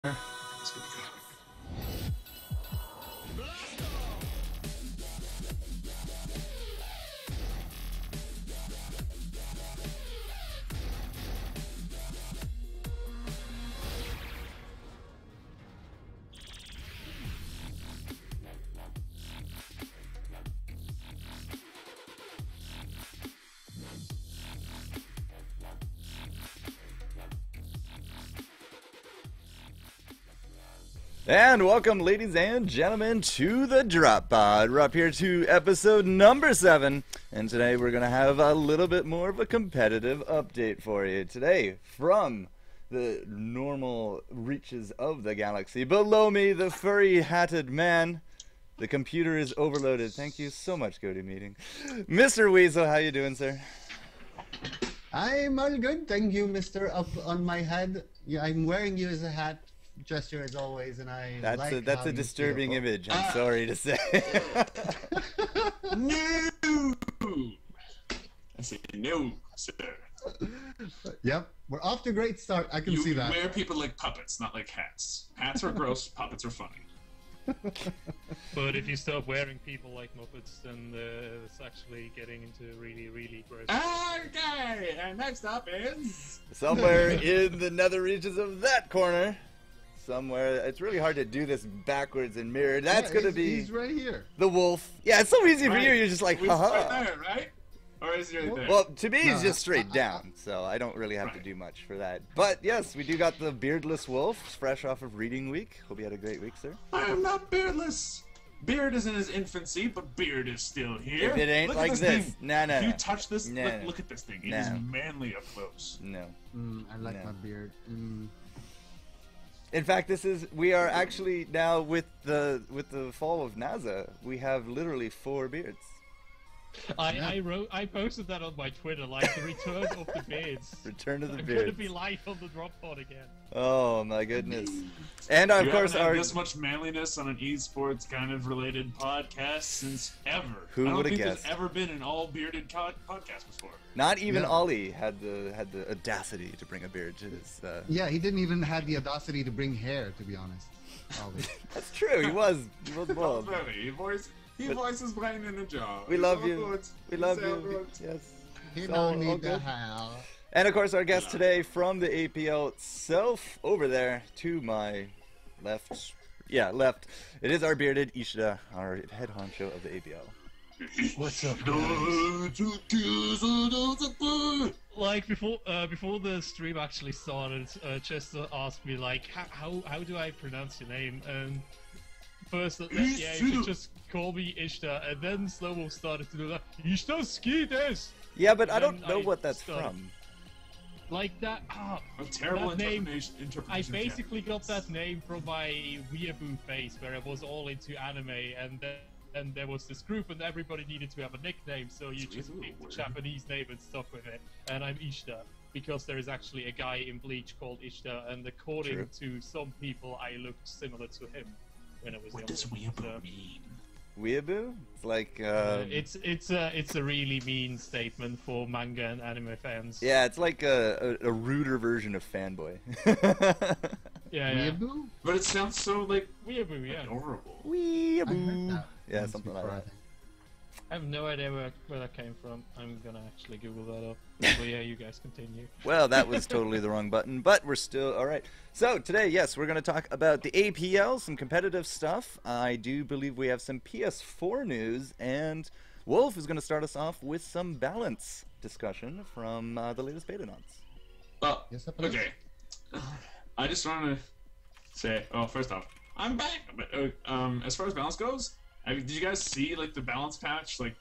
That's good to go. And welcome, ladies and gentlemen, to the Droppod. We're up here to episode number 7, and today we're going to have a little bit more of a competitive update for you. Today, from the normal reaches of the galaxy, below me, the furry-hatted man. The computer is overloaded. Thank you so much, GoToMeeting. Mr. Weazel, how you doing, sir? I'm all good, thank you, Mr. Up on my head. Yeah, I'm wearing you as a hat. Gesture as always, and that's a disturbing image. I'm sorry to say. No! I say no, sir. Yep, we're off to a great start. I can see that. You wear people like puppets, not like hats. Hats are gross, puppets are funny. But if you stop wearing people like Muppets, then it's actually getting into really gross. Okay, and next up is... Somewhere in the nether reaches of that corner. Somewhere. It's really hard to do this backwards and mirrored. That's gonna be. He's right here. The wolf. Yeah, it's so easy for you. You're just like, haha. Right there, right? Or is he right there? Well, to me, he's just straight down, so I don't really have to do much for that. But yes, we do got the beardless wolf, fresh off of reading week. Hope you had a great week, sir. I am not beardless. Beard is in his infancy, but beard is still here. If it ain't look like this, no. If you touch this, No. look at this thing. It is manly up close. No. I like my beard. In fact, we are actually now with the fall of NASA, we have literally 4 beards. I posted that on my Twitter, like the return of the beards. Return of the I'm beards. gonna be live on the Droppod again. Oh my goodness! And of course, our this much manliness on an esports kind of related podcast since ever. Who would have guessed? There's ever been an all bearded podcast before. Not even Ollie had the audacity to bring a beard to his. Yeah, he didn't even have the audacity to bring hair, to be honest. That's true. He was bald. He voices playing in the job. We love you. We love you. Yes. He don't need the hell. And of course, our guest today from the APL itself, over there to my left. Yeah, left. It is our bearded Ishida, our head honcho of the APL. What's up, guys? Like before the stream actually started, Chester asked me like, how do I pronounce your name? And first, yeah, you should just call me Ishida, and then SlowWolf started to do that. IshidaTsuki desu. Yeah, but I don't know what that's from. Like that. A terrible that name. interpretation. I basically got that name from my weeaboo phase, where I was all into anime, and then there was this group, and everybody needed to have a nickname, so you just picked a Japanese name and stuck with it. And I'm Ishida, because there is actually a guy in Bleach called Ishida, and according to some people, I looked similar to him when I was What does weeaboo mean? Weeaboo? It's like it's a really mean statement for manga and anime fans. Yeah, it's like a ruder version of fanboy. Yeah. Weeaboo? But it sounds so like Weeaboo, yeah. adorable. Weeaboo. Yeah, something like that. I have no idea where that came from. I'm gonna actually Google that up. But yeah, you guys continue. Well, that was totally the wrong button, but we're still alright. So, today, yes, we're going to talk about the APL, some competitive stuff. I do believe we have some PS4 news, and Wolf is going to start us off with some balance discussion from the latest Betanauts. Well, Yes, okay. I just want to say, first off, I'm back. But as far as balance goes, did you guys see like the balance patch, like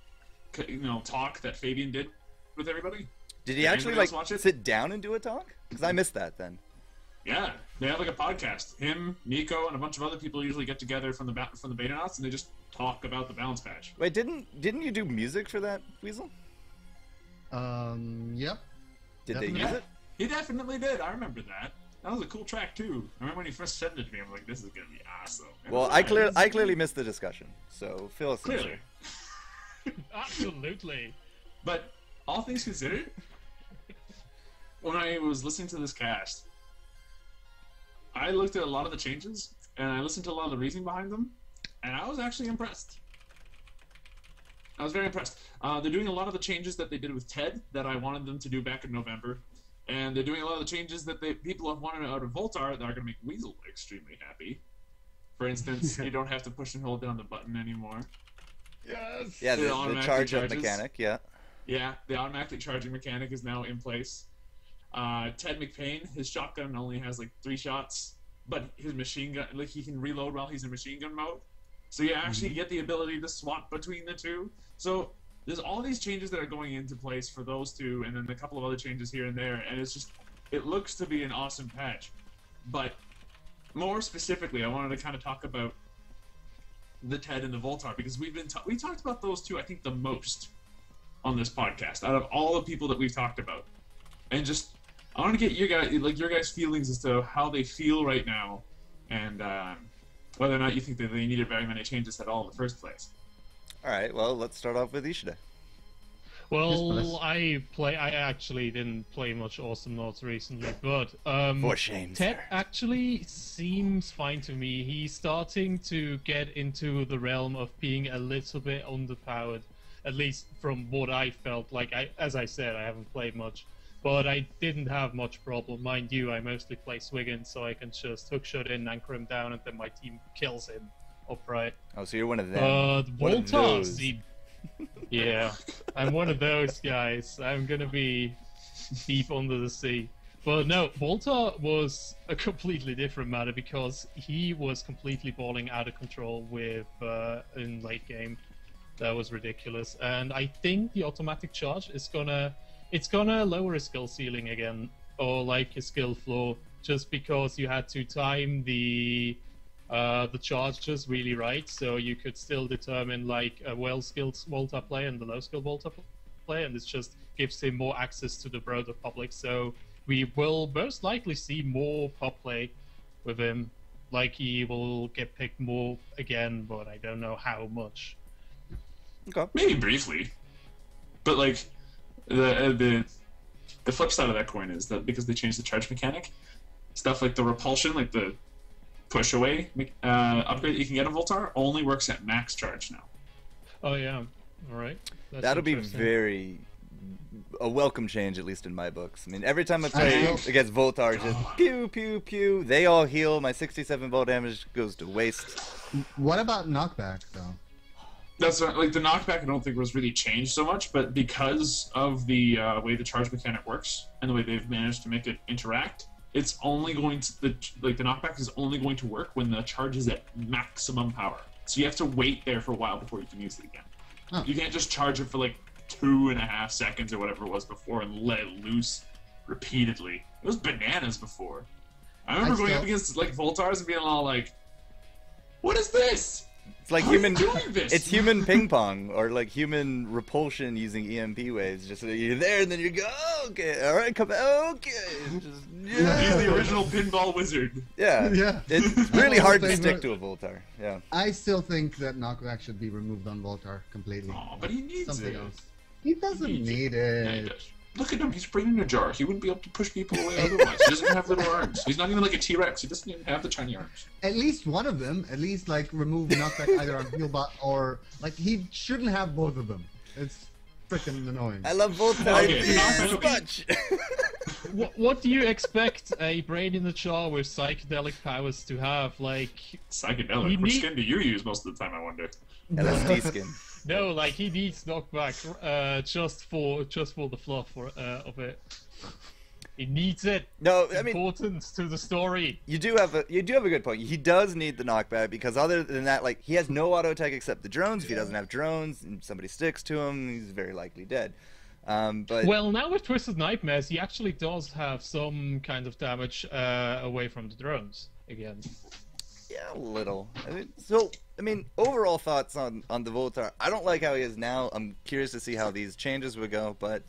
talk that Fabian did with everybody? Did he actually like sit down and do a talk? Because I missed that then. Yeah, they have like a podcast. Him, Nico, and a bunch of other people usually get together from the Betanauts, and they just talk about the balance patch. Wait, didn't you do music for that, Weazel? Yep. Did they use it? He definitely did. I remember that. That was a cool track too. I remember when he first sent it to me. I'm like, this is gonna be awesome. And Well, I clearly missed the discussion, so fill us in. Clearly. Absolutely. But all things considered, when I was listening to this cast, I looked at a lot of the changes, and I listened to a lot of the reasoning behind them, and I was actually impressed. I was very impressed. They're doing a lot of the changes that they did with Ted that I wanted them to do back in November, and they're doing a lot of the changes that people have wanted out of Voltar that are going to make Weazel extremely happy. For instance, you don't have to push and hold down the button anymore. Yes. Yeah, the charge up charges. mechanic. Yeah. Yeah, the automatically charging mechanic is now in place. Ted McPain, his shotgun only has like 3 shots, but his machine gun, like he can reload while he's in machine gun mode. So you actually get the ability to swap between the two. So there's all these changes that are going into place for those two, and then a couple of other changes here and there, and it looks to be an awesome patch. But more specifically, I wanted to kind of talk about the Ted and the Voltar, because we talked about those two, I think, the most on this podcast out of all the people that we've talked about. And just I want to get your guys' feelings as to how they feel right now, and whether or not you think that they needed very many changes at all in the first place. All right. Well, let's start off with Ishida. Well, I actually didn't play much Awesomenauts recently, but For shame, Ted sir. actually seems fine to me. He's starting to get into the realm of being a little bit underpowered, at least from what I felt like. As I said, I haven't played much, but I didn't have much problem. Mind you, I mostly play Swiggin, so I can just hookshot in, anchor him down, and then my team kills him upright. Oh, so you're one of them. One of Voltar, those. see, yeah, I'm one of those guys. I'm gonna be deep under the sea. But no, Voltar was a completely different matter because he was completely balling out of control with in late game. That was ridiculous, and I think the automatic charge is gonna lower his skill ceiling again, or like his skill floor, just because you had to time the charges really right, so you could still determine like a well-skilled Voltar player and the low-skilled Voltar player, and this just gives him more access to the broader public. So we will most likely see more pop play with him, like he will get picked more again, but I don't know how much. Okay. Maybe briefly, but like the flip side of that coin is that because they changed the charge mechanic, stuff like the repulsion, like the push away upgrade that you can get in Voltar, only works at max charge now. Oh yeah, all right. That's That'll be interesting. a welcome change, at least in my books. I mean, every time I play against Voltar, just pew, pew, pew, they all heal, my 67 ball damage goes to waste. What about knockback, though? That's not, like the knockback I don't think was really changed so much, but because of the way the charge mechanic works and the way they've managed to make it interact, it's only going to the knockback is only going to work when the charge is at maximum power. So you have to wait there for a while before you can use it again. Oh. You can't just charge it for like 2.5 seconds or whatever it was before and let it loose repeatedly. It was bananas before. I remember going up against like Voltars and being all like, "What is this? It's like How human. are you doing this?" It's human ping pong, or like human repulsion using EMP waves. Just so you're there, and then you go, okay, all right, come, okay. Just, yeah. He's the original pinball wizard. Yeah, Yeah. It's really hard to Favorite- stick to a Voltar. Yeah. I still think that knockback should be removed on Voltar completely. Oh, but he needs Something it. else. He doesn't needs need Yeah, he it. does. Look at him, he's brain in a jar. He wouldn't be able to push people away otherwise. He doesn't have little arms. He's not even like a T-Rex. He doesn't even have the tiny arms. At least one of them, at least like remove knockback either on Healbot or like he shouldn't have both of them. It's freaking annoying. I love Voltar Okay, so okay. much. What do you expect a brain in the jar with psychedelic powers to have? Like, Psychedelic. You Which need- skin do you use most of the time, I wonder? LSD skin. no, like he needs knockback just for the fluff of it. He needs it. No, I mean, Importance to the story. you do have a good point. He does need the knockback because other than that, like he has no auto attack except the drones. If he doesn't have drones and somebody sticks to him, he's very likely dead. But Well, now with Twisted Nightmares, he actually does have some kind of damage away from the drones again. yeah, a little. I mean, overall thoughts on the Voltar. I don't like how he is now. I'm curious to see how these changes would go. But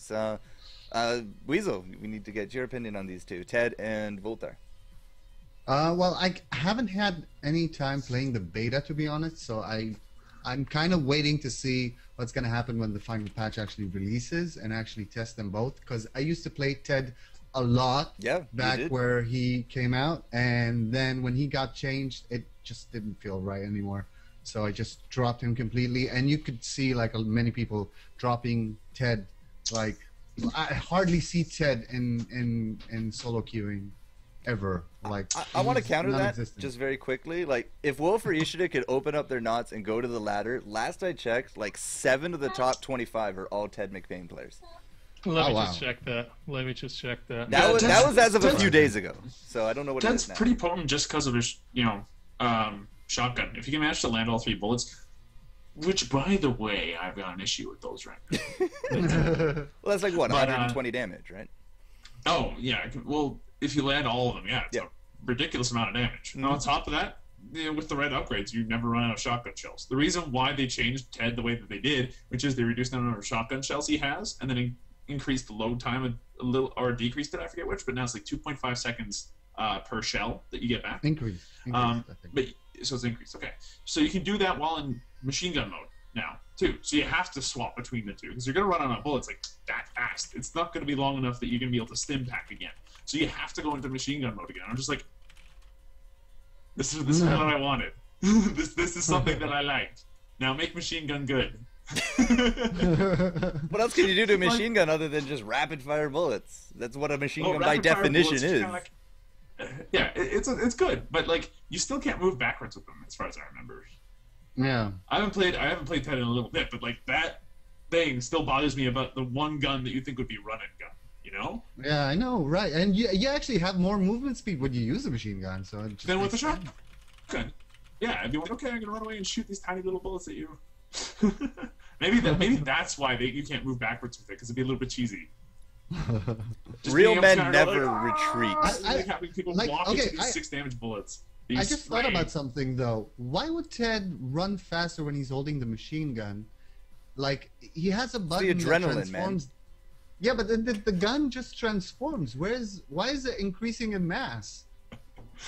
Weazel, we need to get your opinion on these two, Ted and Voltar. Well, I haven't had any time playing the beta, to be honest, so I'm kind of waiting to see what's going to happen when the final patch actually releases and actually test them both, because I used to play Ted a lot. Yeah, back you did. where he came out, and then when he got changed, it just didn't feel right anymore. So I just dropped him completely, and you could see like many people dropping Ted. Like I hardly see Ted in solo queuing ever. Like I want to he's counter that non-existent. just very quickly. Like, if Wolf or Ishida could open up their knots and go to the ladder, last I checked, like 7 of the top 25 are all Ted McBain players. Let me wow. just check that. Let me just check that. That was as of a Ted's- few days ago, so I don't know what it That's is now. pretty potent just because of his, shotgun. If you can manage to land all 3 bullets, which, by the way, I've got an issue with those right now. Well, that's like what, But, 120 damage, right? Oh, yeah. Well, if you land all of them, yeah, it's Yeah. a ridiculous amount of damage. And on top of that, with the red upgrades, you never run out of shotgun shells. The reason why they changed Ted the way that they did, which is they reduced the number of shotgun shells he has, and then increased the load time a little, or decreased it, I forget which, but now it's like 2.5 seconds per shell that you get back. Increase, I think. But so it's increased. Okay, so you can do that while in machine gun mode now too. So you have to swap between the two because you're gonna run out of bullets like that fast. It's not gonna be long enough that you're gonna be able to stim pack again. So you have to go into machine gun mode again. I'm just like, this is what I wanted. this is something that I liked. Now make machine gun good. What else can you do to a machine gun other than just rapid fire bullets? That's what a machine gun by rapid fire definition bullets is. kinda like- yeah, it's good, but like you still can't move backwards with them, as far as I remember. Yeah. I haven't played Ted in a little bit, but like that thing still bothers me about the one gun that you think would be run and gun. You know? Yeah, I know, right? And you actually have more movement speed when you use a machine gun. So it just Then with the makes sense. shotgun. Yeah, I'd be like, okay, I'm gonna run away and shoot these tiny little bullets at you. maybe that's why you can't move backwards with it, because it'd be a little bit cheesy. Just Real being able men to go never like, retreat. like having people like, walk okay, into these 6 damage bullets. I just thought about something though. Why would Ted run faster when he's holding the machine gun? Like he has a button adrenaline, that man. transforms. Yeah, but the gun just transforms. Why is it increasing in mass?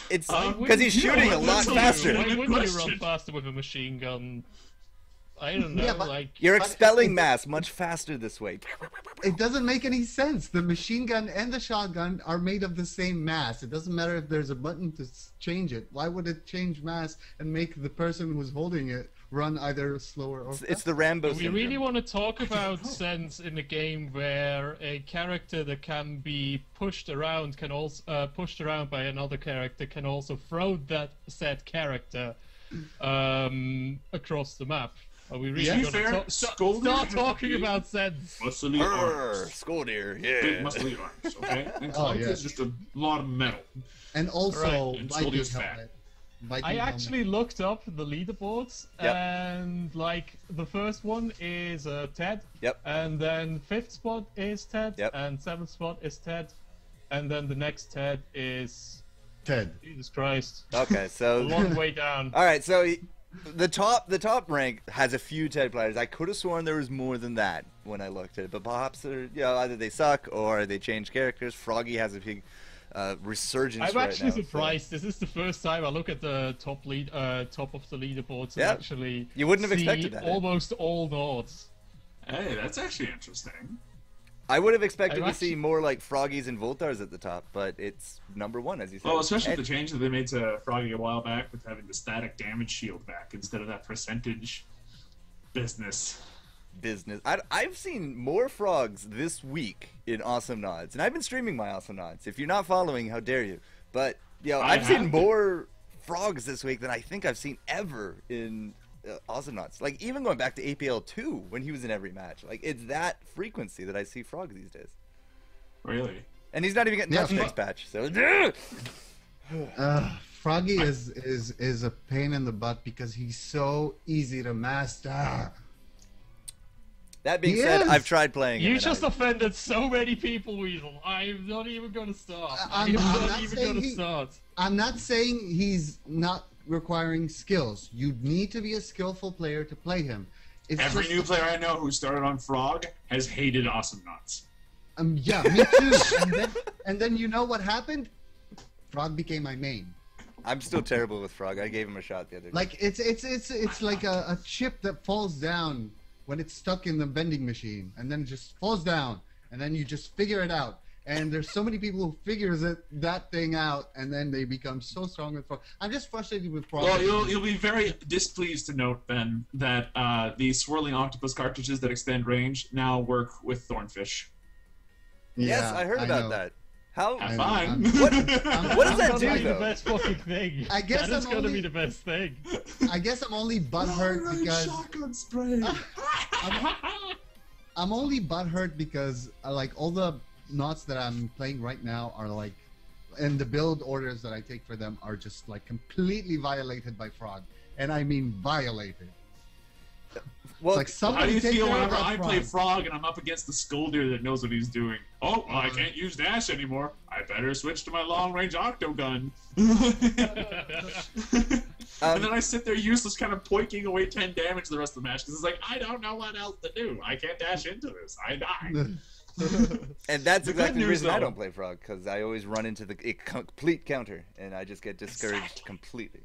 It's Why because he's wouldn't you? shooting a lot That's a faster. Why Good wouldn't you run question. faster with a machine gun? I don't know, Yeah, but- like... You're But expelling it- mass much faster this way. It doesn't make any sense. The machine gun and the shotgun are made of the same mass. It doesn't matter if there's a button to change it. Why would it change mass and make the person who's holding it run either slower or It's the Rambo Do we syndrome. really want to talk about sense in a game where a character that can be pushed around can also pushed around by another character can also throw that said character across the map? Are we really Yeah. going To be fair, to Scoldy start has talking big about sense? muscly Arr, arms. skull deer, Big yeah. muscly arms, okay? And Oh, Clunk yeah. is just a lot of metal. And also Right, and Viking Scolio's fat. helmet. Viking I helmet. actually looked up the leaderboards, Yep. and like the first one is Ted, Yep. and then 5th spot is Ted, Yep. and 7th spot is Ted, and then the next Ted is Ted. Jesus Christ, Okay, a so long way down. all right, so the top rank has a few Ted players. I could have sworn there was more than that when I looked at it, but perhaps they're, either they suck or they change characters. Froggy has a big resurgence I'm right actually now, so- surprised. This is the first time I look at the top of the leaderboards and Yeah. actually You wouldn't have see expected that, eh? almost all Nords. Hey, that's actually interesting. I would have expected I'm to actually- see more like Froggies and Voltars at the top, but it's number 1, as you said. Well, especially And- the change that they made to Froggy a while back with having the static damage shield back instead of that percentage business. business. I've seen more frogs this week in Awesomenauts, and I've been streaming my Awesomenauts. If you're not following, how dare you? But I've seen have. more frogs this week than I think I've seen ever in Awesomenauts. Like even going back to APL 2 when he was in every match. Like it's that frequency that I see frogs these days. Really? And he's not even getting Yeah, touched next patch. So Froggy is a pain in the butt because he's so easy to master. that being He said, is. I've tried playing him. You and just I- offended so many people, Weazel. I'm not even going to start. I'm I'm not not even saying going to he- start. I'm not saying he's not requiring skills. You need to be a skillful player to play him. It's Every just- new player I know who started on Frog has hated Awesomenauts. Yeah, me too. and then you know what happened? Frog became my main. I'm still terrible with frog. I gave him a shot the other day. Like it's like a chip that falls down when it's stuck in the vending machine, and then it just falls down, and then you just figure it out. And there's so many people who figures that thing out, and then they become so strong with frog. I'm just frustrated with frog. Well, you'll be very displeased to note, Ben, that the swirling octopus cartridges that extend range now work with thornfish. Yes, I heard about know. that. How? Have fun. What does that That's do, gonna be the though? best fucking thing. I guess that is I'm gonna only- be the best thing. I guess I'm only butthurt because Shotgun spray. I'm only butthurt because like all the knots that I'm playing right now are like, and the build orders that I take for them are just like completely violated by frog, and I mean violated. Well, Like How do somebody you take feel care of whenever that I play frog. Frog and I'm up against the Scolder that knows what he's doing? Oh, well, I can't use dash anymore. I better switch to my long-range octogun. And then I sit there useless, kind of poiking away 10 damage the rest of the match because it's like, I don't know what else to do. I can't dash into this. I die. and that's The exactly good the news, reason I though- don't play Frog, because I always run into the complete counter, and I just get discouraged completely.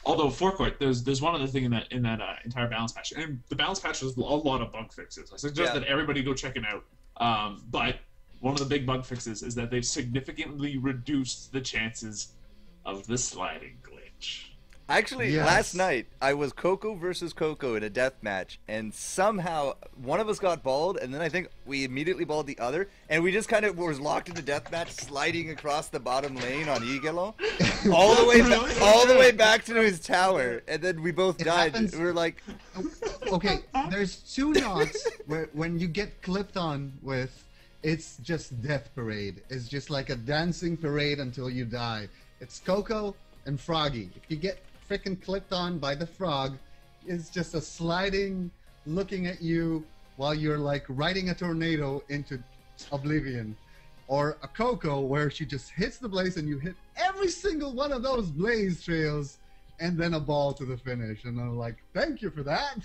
Although forecourt, there's one other thing in that entire balance patch, and the balance patch has a lot of bug fixes. I suggest that everybody go check it out. But one of the big bug fixes is that they've significantly reduced the chances of the sliding glitch. Actually, Yes. last night I was Coco versus Coco in a death match, and somehow one of us got balled, and then I think we immediately balled the other, and we just kind of was locked in the death match, sliding across the bottom lane on Igalo, all the way back to his tower, and then we both It died. happens- We were like, Okay, there's two knots where when you get clipped on with, it's just death parade. It's just like a dancing parade until you die. It's Coco and Froggy. If you get freaking clipped on by the frog, it's just a sliding, looking at you while you're like riding a tornado into oblivion. Or a Coco where she just hits the blaze and you hit every single one of those blaze trails and then a ball to the finish. And I'm like, thank you for that.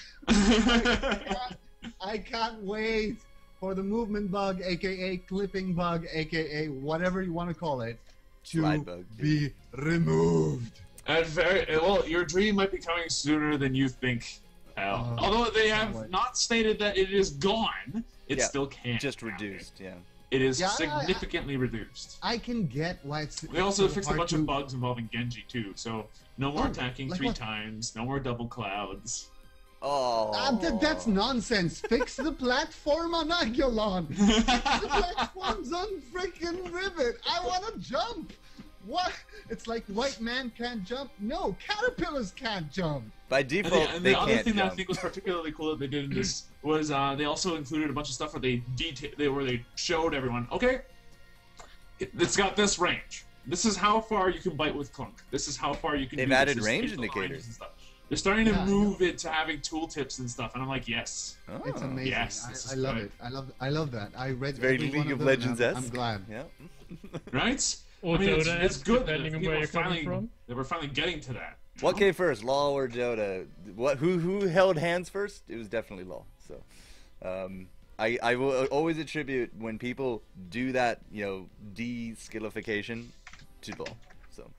I can't wait for the movement bug, aka clipping bug, aka whatever you want to call it, to Slide bug, be removed. And your dream might be coming sooner than you think, Al. Although they have wait. not stated that it is gone, it Yeah, still can't. just happen. reduced, yeah. It is Yeah, significantly reduced. I can get why it's. They also fixed a hard bunch to- of bugs involving Genji too, so no more Oh, attacking like 3 what? times, no more double clouds. Oh. That's nonsense. Fix the platform on Agilon. The platform's on freaking Rivet. I want to jump. What? It's like white man can't jump. No, caterpillars can't jump. By And default, the, and they the other can't thing that I jump. think was particularly cool that they did in this was they also included a bunch of stuff where they showed everyone, okay, it's got this range. This is how far you can bite with Clunk. This is how far you can. They've do this. added This range is the lines indicators. and stuff. They're starting to Yeah, I move it to having tooltips and stuff, and I'm like, yes. Oh. It's amazing. Yes, this I is love good. it. I love that. I read It's very every one League of them, and Legends-esque. I'm glad. Yeah. Right? Or I mean, it's Dota-esque, good that depending on people where are you're coming finally from. that we're finally getting to that. What came first, LOL or Dota? Who held hands first? It was definitely LOL. So, I will always attribute when people do that, de-skillification to LOL. So,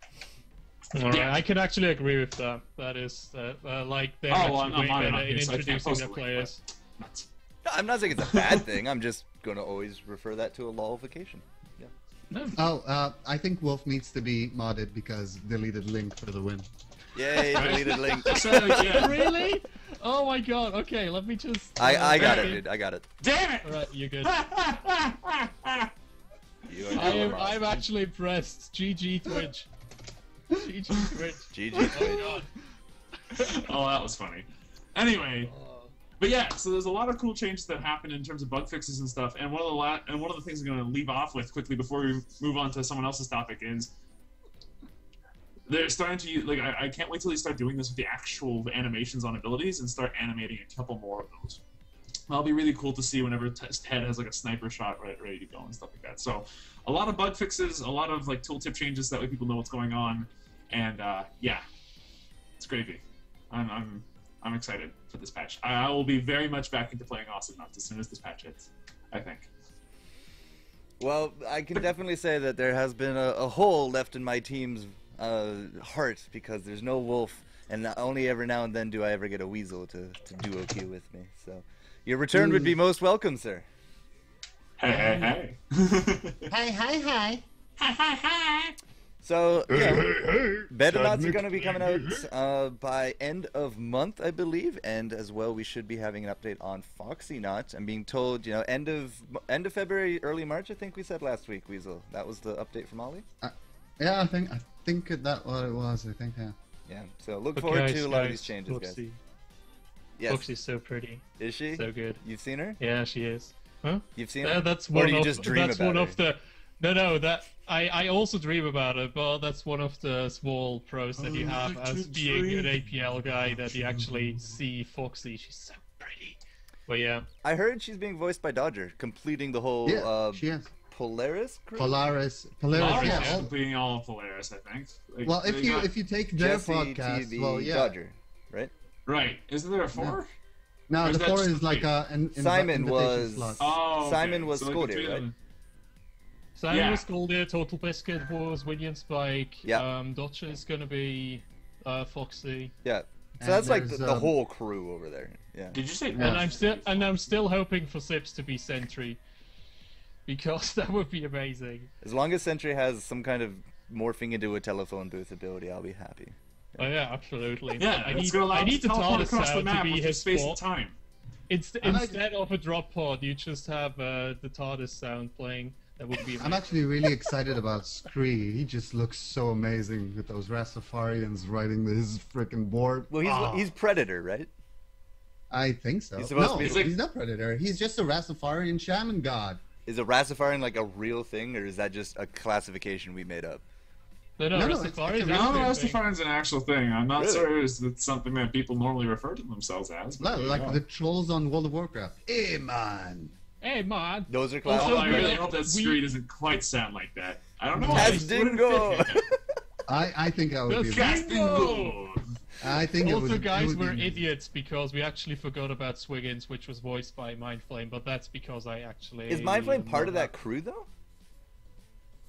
Alright, Yeah. I can actually agree with that. That is, like, they're Oh, well, actually I'm way not better on in here, so I can't introducing post their the link, players. Nuts. no, I'm not saying it's a bad thing. I'm just going to always refer that to a LOLification. Yeah. No. Oh, I think Wolf needs to be modded because deleted link for the win. Yay, deleted link. Say it again. Really? Oh my god, okay, let me just... I got it, okay. dude. I got it. Damn it! Alright, you're good. You are I'm actually impressed. GG Twitch. GG Twitch. GG Oh my Twitch. god. Oh, that was funny. Anyway, but yeah, so there's a lot of cool changes that happen in terms of bug fixes and stuff. And one of the things I'm going to leave off with quickly before we move on to someone else's topic is they're starting to use, like, I can't wait till they start doing this with the actual animations on abilities and start animating a couple more of those. That'll be really cool to see whenever Ted has like a sniper shot ready to go and stuff like that. So, a lot of bug fixes, a lot of like tooltip changes that way people know what's going on, and yeah, it's gravy. I'm excited for this patch. I will be very much back into playing Awesomenauts as soon as this patch hits, I think. Well, I can definitely say that there has been a hole left in my team's heart because there's no wolf, and only every now and then do I ever get a Weazel to duo queue with me. So, your return would be most welcome, sir. Hey. Hi. So, beta knots are going to be coming out by end of month, I believe, and as well we should be having an update on Foxy Knots. I'm being told, end of February, early March. I think we said last week, Weazel. That was the update from Ollie. Yeah, I think that what it was. I think Yeah. So look forward to a lot of these changes, Foxy. guys. Yes. Foxy's so pretty. Is she? So good. You've seen her? Yeah, she is. Huh? You've seen her? That's Or one do you of, just dream that's about one her? of the. No, that I also dream about it, but that's one of the small pros that you have as being an APL guy, that you actually see Foxy. She's so pretty. But yeah. I heard she's being voiced by Dodger, completing the whole she is. Polaris crew? Polaris, Yeah, yeah. completing all of Polaris, I think. Like, Well, they got- if you take their Jesse, podcast, TV, well, yeah. Dodger, right? Right. Isn't there a 4? No, Or is the that 4 just is like three? an Simon invitation was- slot. Oh, okay. Simon was so, like, Scoldier, the three of right? them- Simon Yeah. was Scoldier, Total Biscuit was William Spike. Yeah. Dodger is gonna be Foxy. Yeah. So And that's like there's, the whole crew over there. Yeah. Did you say? Yeah. And I'm still hoping for Sips to be Sentry, because that would be amazing. As long as Sentry has some kind of morphing into a telephone booth ability, I'll be happy. Oh yeah, absolutely. Yeah, I it's need, gonna allow I need the teleport TARDIS across the sound to map be with his space sport. and time. Instead of a drop pod, you just have the TARDIS sound playing. That would be amazing. I'm actually really excited about Scree. He just looks so amazing with those Rastafarians riding his freaking board. Well, he's Predator, right? I think so. He's supposed No, to be- He's like- he's not Predator. He's just a Rastafarian shaman god. Is a Rastafarian like a real thing, or is that just a classification we made up? No, No, Rastafari it's is actually- No, actually a thing. Rastafarian's an actual thing. I'm not Really? sure it's something that people normally refer to themselves as. but No, there you like go. the trolls on World of Warcraft. Hey man. Hey man, Those are Oh, classified. I really we- hope that we- screen doesn't quite sound like that. I don't know. Taz It wouldn't Dingo! fit. I think I would be. That's- Castingo! I think it also would. guys, it would we're be, idiots because we actually forgot about Swiggins, which was voiced by Mindflame, but that's because I actually... Is Mindflame part of that crew, though?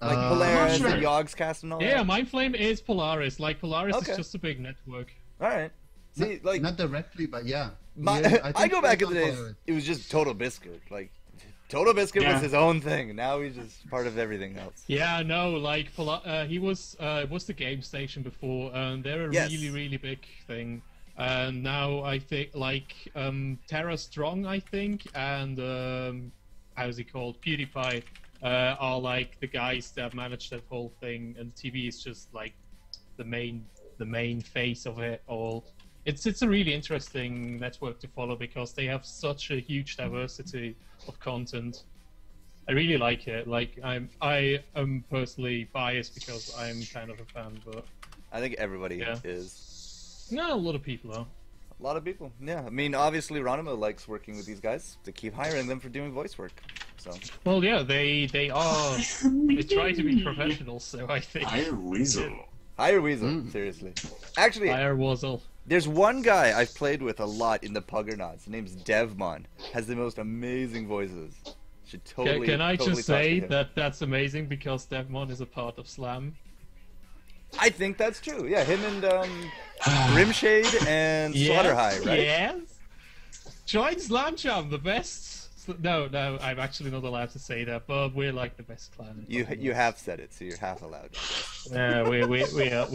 Like Uh, Polaris I'm not and sure. Yogscast and all Yeah, that? Mindflame is Polaris. Like, Polaris Okay. is just a big network. Alright. See, like, not directly, but yeah. my, Yeah, I think go back in he's the on days, Polaris. it was just Total Biscuit. Like, Total Biscuit Yeah. was his own thing. Now he's just part of everything else. Yeah, no, like, he was the game station before, and they're a Yes. really, really big thing. And now I think, like, Terra Strong, I think, and, how's he called? PewDiePie, are, like, the guys that manage that whole thing, and TV is just, like, the main face of it all. It's a really interesting network to follow because they have such a huge diversity of content. I really like it. Like I am personally biased because I'm kind of a fan, but I think everybody Yeah. is. no, a lot of people are. A lot of people, yeah. I mean, obviously, Ronimo likes working with these guys to keep hiring them for doing voice work. So, Well, yeah, they are. They try to be professionals, so I think. Hire Weazel. hire Weazel, seriously. Actually, Fire Wuzzle. there's one guy I've played with a lot in the Puggernauts. His name's Devmon. Has the most amazing voices. Should totally. Can I totally just talk to say him. that that's amazing because Devmon is a part of Slam. I think that's true. Yeah, him and Grimshade and Slaughterhigh, right? Yes. Join Slam Jam, the best. No, I'm actually not allowed to say that, but we're like the best clan. You have said it, so you're half allowed. Yeah, we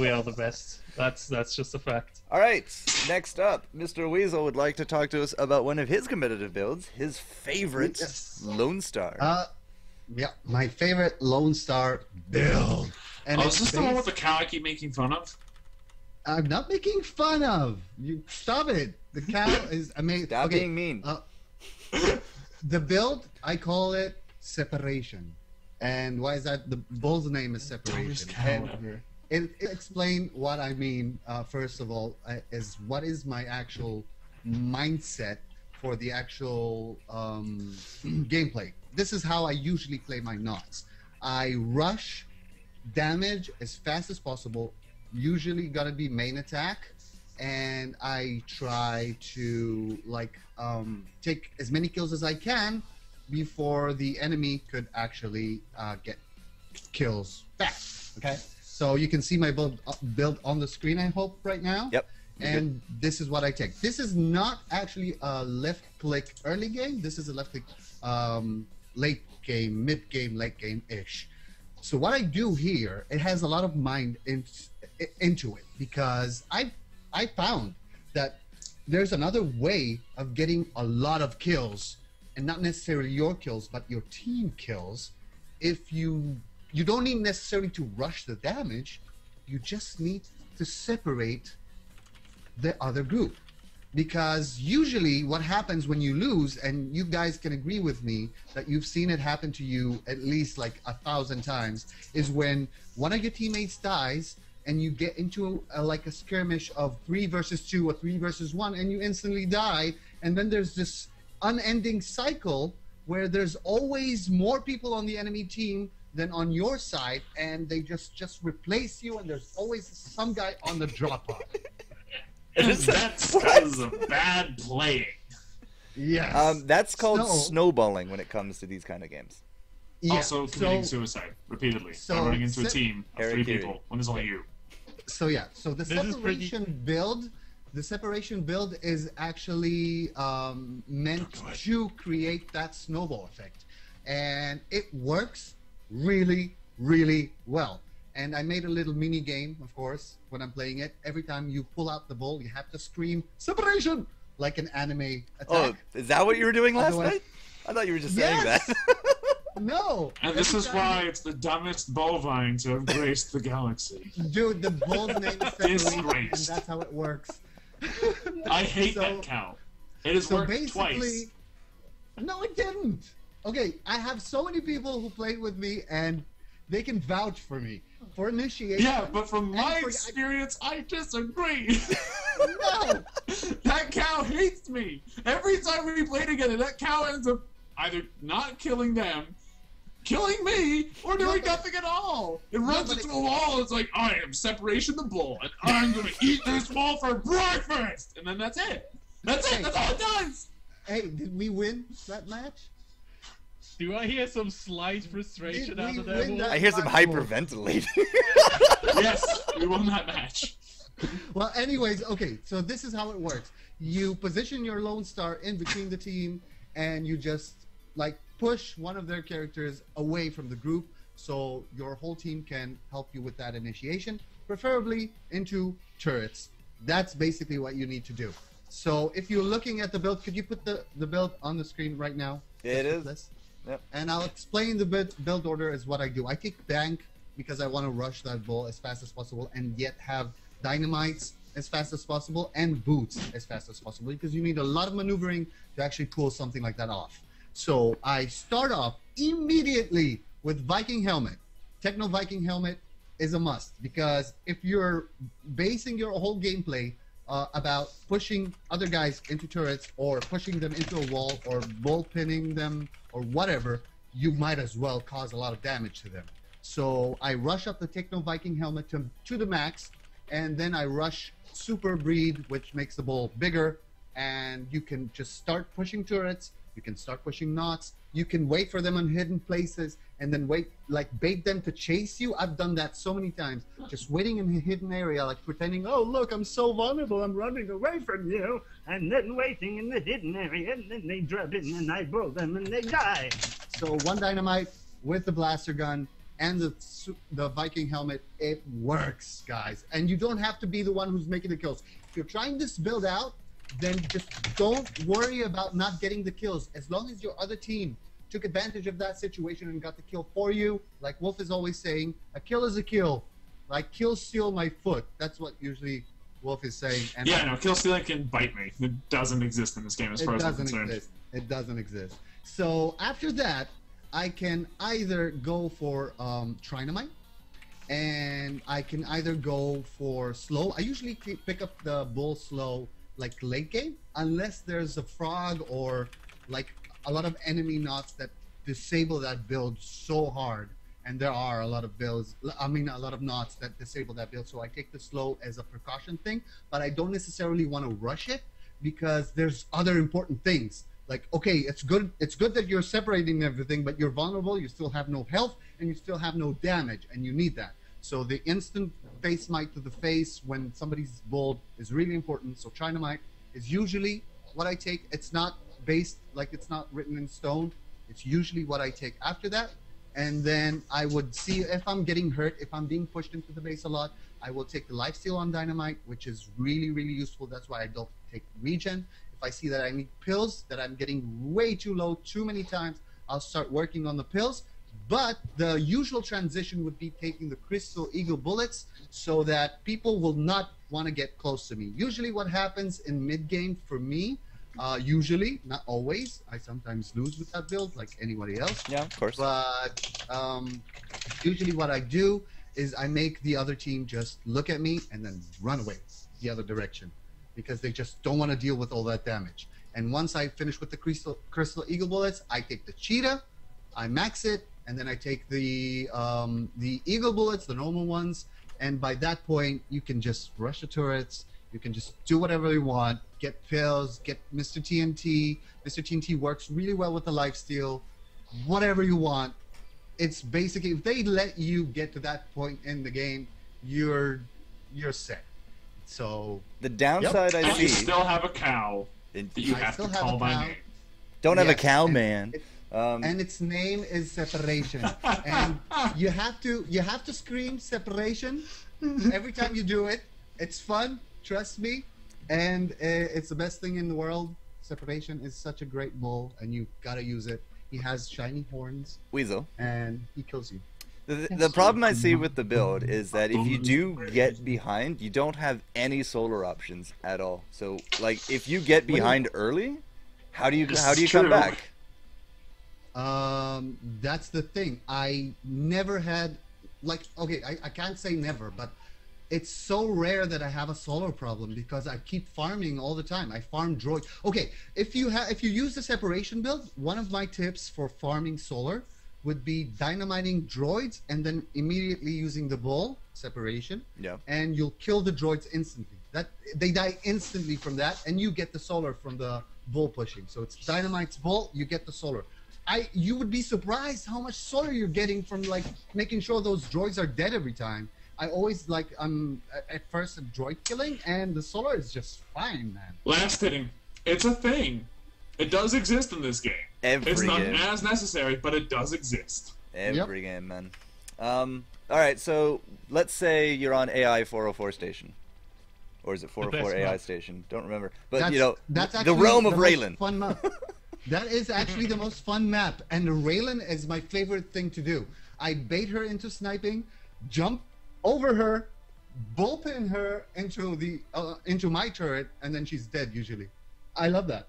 are the best. That's just a fact. All right, next up, Mr. Weazel would like to talk to us about one of his competitive builds, his favorite, Yes. Lonestar. Yeah, my favorite Lonestar build. And Oh, it's is this the one with based- the cow I keep making fun of? I'm not making fun of. You stop it. The cow is amazing. Stop Okay, being mean. the build, I call it separation. And why is that? The bull's name is separation. And it explain what I mean. First of all, is what is my actual mindset for the actual gameplay. This is how I usually play my knots. I rush damage as fast as possible. Usually gotta be main attack, and I try to take as many kills as I can before the enemy could actually get kills fast. Okay, so you can see my build on the screen, I hope, right now. Yep. And this is what I take. This is not actually a left click early game. This is a left click late game, mid game, late game ish. So what I do here, it has a lot of mind into it, because I found that there's another way of getting a lot of kills, and not necessarily your kills, but your team kills. If you don't need necessarily to rush the damage, you just need to separate the other group. Because usually what happens when you lose, and you guys can agree with me that you've seen it happen to you at least like 1,000 times, is when one of your teammates dies and you get into like a skirmish of 3 versus 2 or 3 versus 1, and you instantly die, and then there's this unending cycle where there's always more people on the enemy team than on your side, and they just replace you, and there's always some guy on the drop pod. That's because of bad playing. Yes. That's called snowballing when it comes to these kind of games. Yeah, Also committing suicide repeatedly by running into a team of 3 people when there's only you. So yeah, so the separation build, is actually meant to create that snowball effect, and it works really, really well. And I made a little mini game, of course, when I'm playing it. Every time you pull out the ball, you have to scream "separation" like an anime attack. Oh, is that what you were doing last night? I thought you were just saying that. No. And this is why it's the dumbest bovine to have graced the galaxy. Dude, the bull's name is separation, and that's how it works. I hate that cow. It has worked twice. No, it didn't. Okay, I have so many people who played with me, and they can vouch for me. For initiation. Yeah, but from my experience, I disagree. No! That cow hates me. Every time we play together, that cow ends up either not killing them, killing me, or doing nothing at all. It runs into a wall and it's like, I am Separation the Bull, and I'm going to eat this wall for breakfast. And then that's it. That's it. That's all it does. Hey, did we win that match? Do I hear some slight frustration out of there? I hear some hyperventilating. Yes, we won that match. Well, anyways, okay, so this is how it works. You position your Lonestar in between the team, and you just, like, push one of their characters away from the group, so your whole team can help you with that initiation, preferably into turrets. That's basically what you need to do. So if you're looking at the build, could you put the build on the screen right now? It is. Yep. And I'll explain the build order as what I do. I take bank because I want to rush that bull as fast as possible, and yet have dynamites as fast as possible and boots as fast as possible, because you need a lot of maneuvering to actually pull something like that off. So I start off immediately with Viking helmet. Techno Viking helmet is a must, because if you're basing your whole gameplay about pushing other guys into turrets, or pushing them into a wall, or bull pinning them, or whatever, you might as well cause a lot of damage to them. So I rush up the Techno Viking helmet to the max, and then I rush Super Breed, which makes the bull bigger, and you can just start pushing turrets, you can start pushing knots, you can wait for them in hidden places, and then bait them to chase you. I've done that so many times, just waiting in a hidden area, like pretending, oh look, I'm so vulnerable, I'm running away from you, and then waiting in the hidden area, and then they drop in, and I blow them, and they die. So one dynamite with the blaster gun and the Viking helmet, it works, guys. And you don't have to be the one who's making the kills. If you're trying this build out, then just don't worry about not getting the kills. As long as your other team took advantage of that situation and got the kill for you, like Wolf is always saying, a kill is a kill. Like, kill steal my foot. That's what usually Wolf is saying. And yeah, no, kill stealing can bite me. It doesn't exist in this game as far as I'm concerned. It doesn't exist. So after that, I can either go for Trinomite, and I can either go for slow. I usually pick up the bull slow like late game, unless there's a frog or like a lot of enemy knots that disable that build so hard. And there are a lot of builds, a lot of knots that disable that build. So I take the slow as a precaution thing, but I don't necessarily want to rush it, because there's other important things. Like, okay, it's good that you're separating everything, but you're vulnerable, you still have no health, and you still have no damage, and you need that. So the instant face smite to the face when somebody's bold is really important. So Trinomite is usually what I take. It's not based, like, it's not written in stone. It's usually what I take after that. And then I would see if I'm getting hurt, if I'm being pushed into the base a lot, I will take the lifesteal on Dynamite, which is really, really useful. That's why I don't take regen. If I see that I need pills, that I'm getting way too low too many times, I'll start working on the pills. But the usual transition would be taking the Crystal Eagle bullets so that people will not want to get close to me. Usually what happens in mid-game for me, usually, not always, I sometimes lose with that build like anybody else. Yeah, of course. But usually what I do is I make the other team just look at me and then run away the other direction because they just don't want to deal with all that damage. And once I finish with the Crystal Eagle bullets, I take the Cheetah, I max it, and then I take the Eagle bullets, the normal ones, and by that point you can just rush the turrets, you can just do whatever you want, get pills, get Mr. TNT. Mr. TNT works really well with the lifesteal, whatever you want. It's basically, if they let you get to that point in the game, you're set. So the downside I And you see. still have a cow that you I have to still have call a by cow. name. Don't have a Yes, cow, and man. And its name is Separation. And you have to scream Separation every time you do it. It's fun, trust me, and it's the best thing in the world. Separation is such a great bull, and you gotta use it. He has shiny horns, Weazel. and he kills you. The problem I see with the build is that if you do get behind, you don't have any solar options at all. So, like, if you get behind early, how do you come true. back? That's the thing. I never had, like, okay, I can't say never, but it's so rare that I have a solar problem because I keep farming all the time. I farm droids. Okay, if you use the separation build, one of my tips for farming solar would be dynamiting droids and then immediately using the bull separation. Yeah. And you'll kill the droids instantly. That they die instantly from that, and you get the solar from the bull pushing. So it's dynamite's bull, you get the solar. You would be surprised how much solar you're getting from like making sure those droids are dead every time. I always like at first a droid killing, and the solar is just fine, man. Last hitting. It's a thing. It does exist in this game. It's not game. as necessary, but it does exist. Every game, man. Alright, so let's say you're on AI 404 station. Or is it 404 AI station? Don't remember. But, That's, you know, that's the actually realm of the most Raylan. Fun map. That is actually the most fun map, and Raylan is my favorite thing to do. I bait her into sniping, jump over her, bullpen her into my turret, and then she's dead usually. I love that.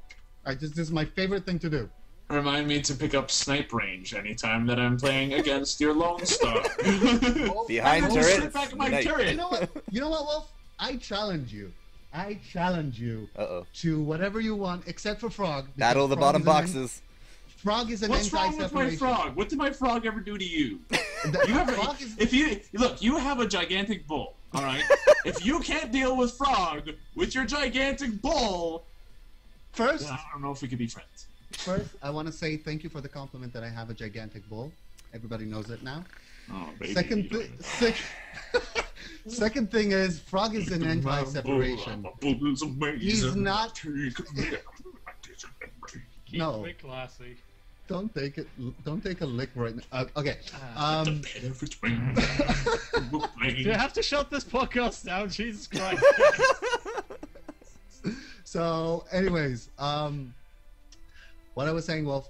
This is my favorite thing to do. Remind me to pick up snipe range anytime that I'm playing against your Lonestar. Behind I will turret. strip back my Nice. turret. You know what? You know what, Wolf? I challenge you. Uh-oh. To whatever you want, except for Frog. because Battle of the Frog bottom is an boxes. Frog is an What's wrong with my anti-separation. frog? What did my frog ever do to you? You have Frog is- if you look, you have a gigantic bull. All right. If you can't deal with frog with your gigantic bull, First, then I don't know if we could be friends. I want to say thank you for the compliment that I have a gigantic bull. Everybody knows it now. Oh, baby. Second thing is, Frog is an anti-separation. He's not. No, Keep it classy. don't take a lick right now. Okay. Do you have to shut this podcast down? Jesus Christ. So, anyways, what I was saying, Wolf,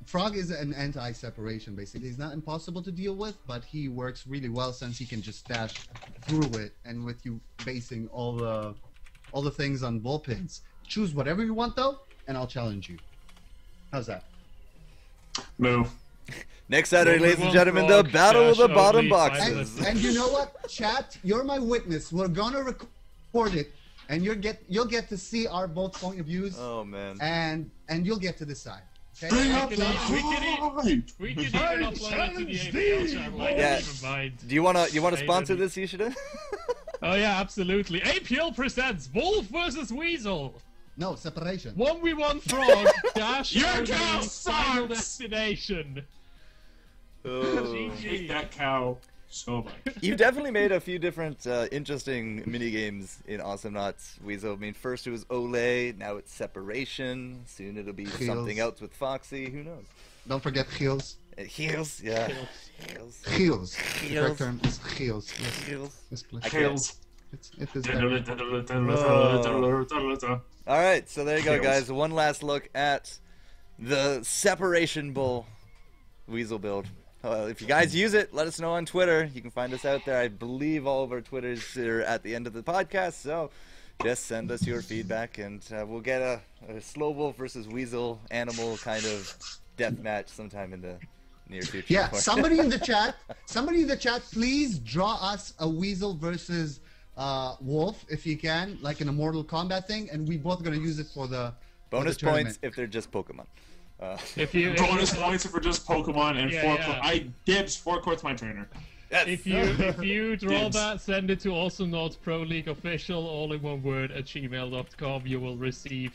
Frog is an anti-separation, basically. He's not impossible to deal with, but he works really well since he can just dash through it, and with you basing all the things on bullpens. Choose whatever you want, though, and I'll challenge you. How's that? Move. Next Saturday, Only ladies and one gentlemen, the frog, Battle of the dash Bottom only, Boxes. And you know what, chat? You're my witness. We're gonna record it, and you'll get to see our both point of views, Oh, man. and you'll get to decide. Okay? Bring up We the We could even upload it to the APL channel. I Yeah. don't even mind. Do you wanna Say sponsor that- this, Ishida? Oh yeah, absolutely. APL presents Wolf versus Weazel. No separation. 1v1 frog dash Your only, cow final sucks! destination. Oh. Take that cow. So much. You've definitely made a few different interesting mini games in Awesomenauts, Weazel. I mean, first it was Ole, now it's Separation. Soon it'll be Heels. something else with Foxy. Who knows? Don't forget heels. Heels, yeah. Heels. Heels. The Heels. correct term is heels. Yes. Heels. Yes, please. I Tails. It is very... All right, so there you go, Tails. guys. One last look at the Separation Bull Weazel build. If you guys use it, let us know on Twitter. You can find us out there. I believe all of our Twitters are at the end of the podcast, so just send us your feedback, and we'll get a SlowWolf versus Weazel animal kind of death match sometime in the near future. Yeah, somebody in the chat, please draw us a Weasel versus Wolf, if you can, like in a Mortal Kombat thing, and we both gonna use it for the bonus for the points tournament. if they're just Pokemon. Bonus points if we're just Pokemon and Yeah, four. yeah. I dibs. FourCourt's my trainer. Yes. If you draw Dibs. that, send it to Awesomenauts Pro League Official, all in one word, at gmail.com. You will receive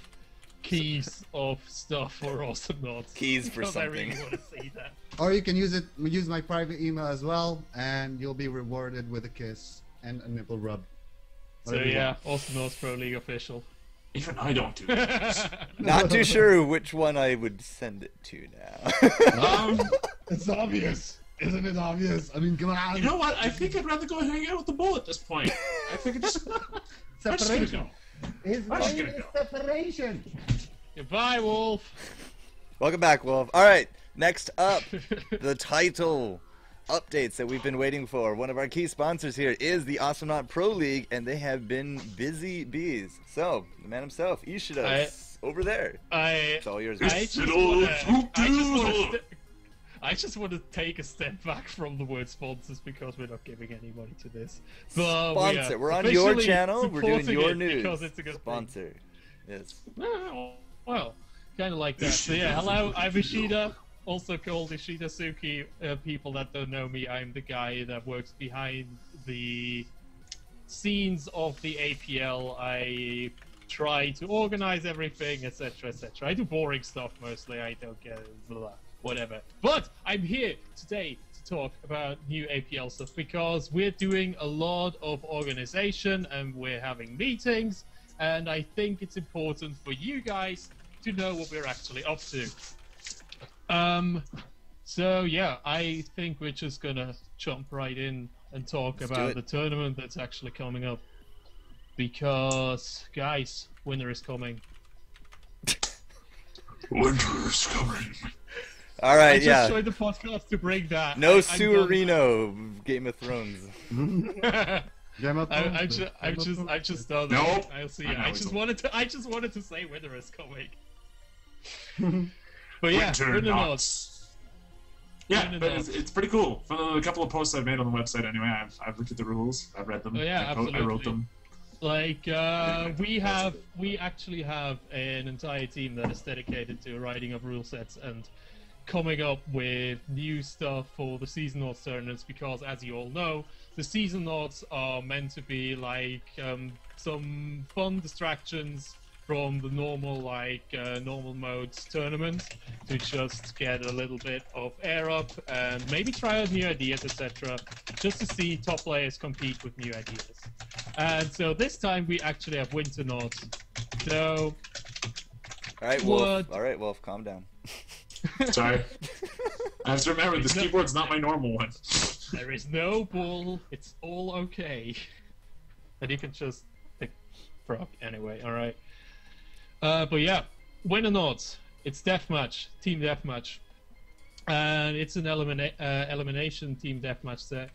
keys of stuff for Awesomenauts. Keys for Because something. I really want to see that. Or you can use my private email as well, and you'll be rewarded with a kiss and a nipple rub. So Whatever you yeah, Awesomenauts Pro League Official. Even I don't do this. Not too sure which one I would send it to now. It's obvious, isn't it obvious? I mean, come on. You know what? I think I'd rather go hang out with the bull at this point. I think it just. I'm just gonna go. His I'm just name gonna is go. Separation. Goodbye, Wolf. Welcome back, Wolf. All right, next up, the title updates that we've been waiting for. One of our key sponsors here is the Awesomenaut Pro League, and they have been busy bees. So, the man himself, Ishida, over there. It's all yours. I just want to take a step back from the word sponsors because we're not giving any money to this. But Sponsor. We're on your officially channel. We're doing supporting your it news. because it's a good thing. Sponsor. Yes. Well, kind of like that. So yeah, hello, I'm Ishida, also called IshidaTsuki. People that don't know me, I'm the guy that works behind the scenes of the APL. I try to organize everything, etc., etc. I do boring stuff mostly. I don't get blah, whatever. But I'm here today to talk about new APL stuff because we're doing a lot of organization and we're having meetings, and I think it's important for you guys to know what we're actually up to. So yeah, I think we're just gonna jump right in and talk Let's do about it. the tournament that's actually coming up. Because, guys, winter is coming. Winter is coming. All I right, just yeah. joined the podcast to bring that. No I'm Suarino, Game of Thrones. done. I'm just done. Nope. I'll see. I know I it's just a- wanted to say winter is coming. But yeah, Winter winter nuts. nods. Yeah, Winter but nuts. it's pretty cool. From a couple of posts I've made on the website, anyway, I've looked at the rules. I've read them. Oh, yeah, I wrote absolutely. them. Like we actually have an entire team that is dedicated to writing up rule sets and coming up with new stuff for the season notes tournaments because, as you all know, the season notes are meant to be like some fun distractions from the normal normal modes tournament to just get a little bit of air up and maybe try out new ideas, etc. just to see top players compete with new ideas. And so this time we actually have winter notes. So All right, Wolf. What? All right, Wolf, calm down. Sorry. I have to remember, this No. keyboard's not my normal one. there is no bull. It's all okay. And you can just pick frog anyway. All right. But yeah, winter notes. It's deathmatch, team deathmatch, and it's an elimination team deathmatch set.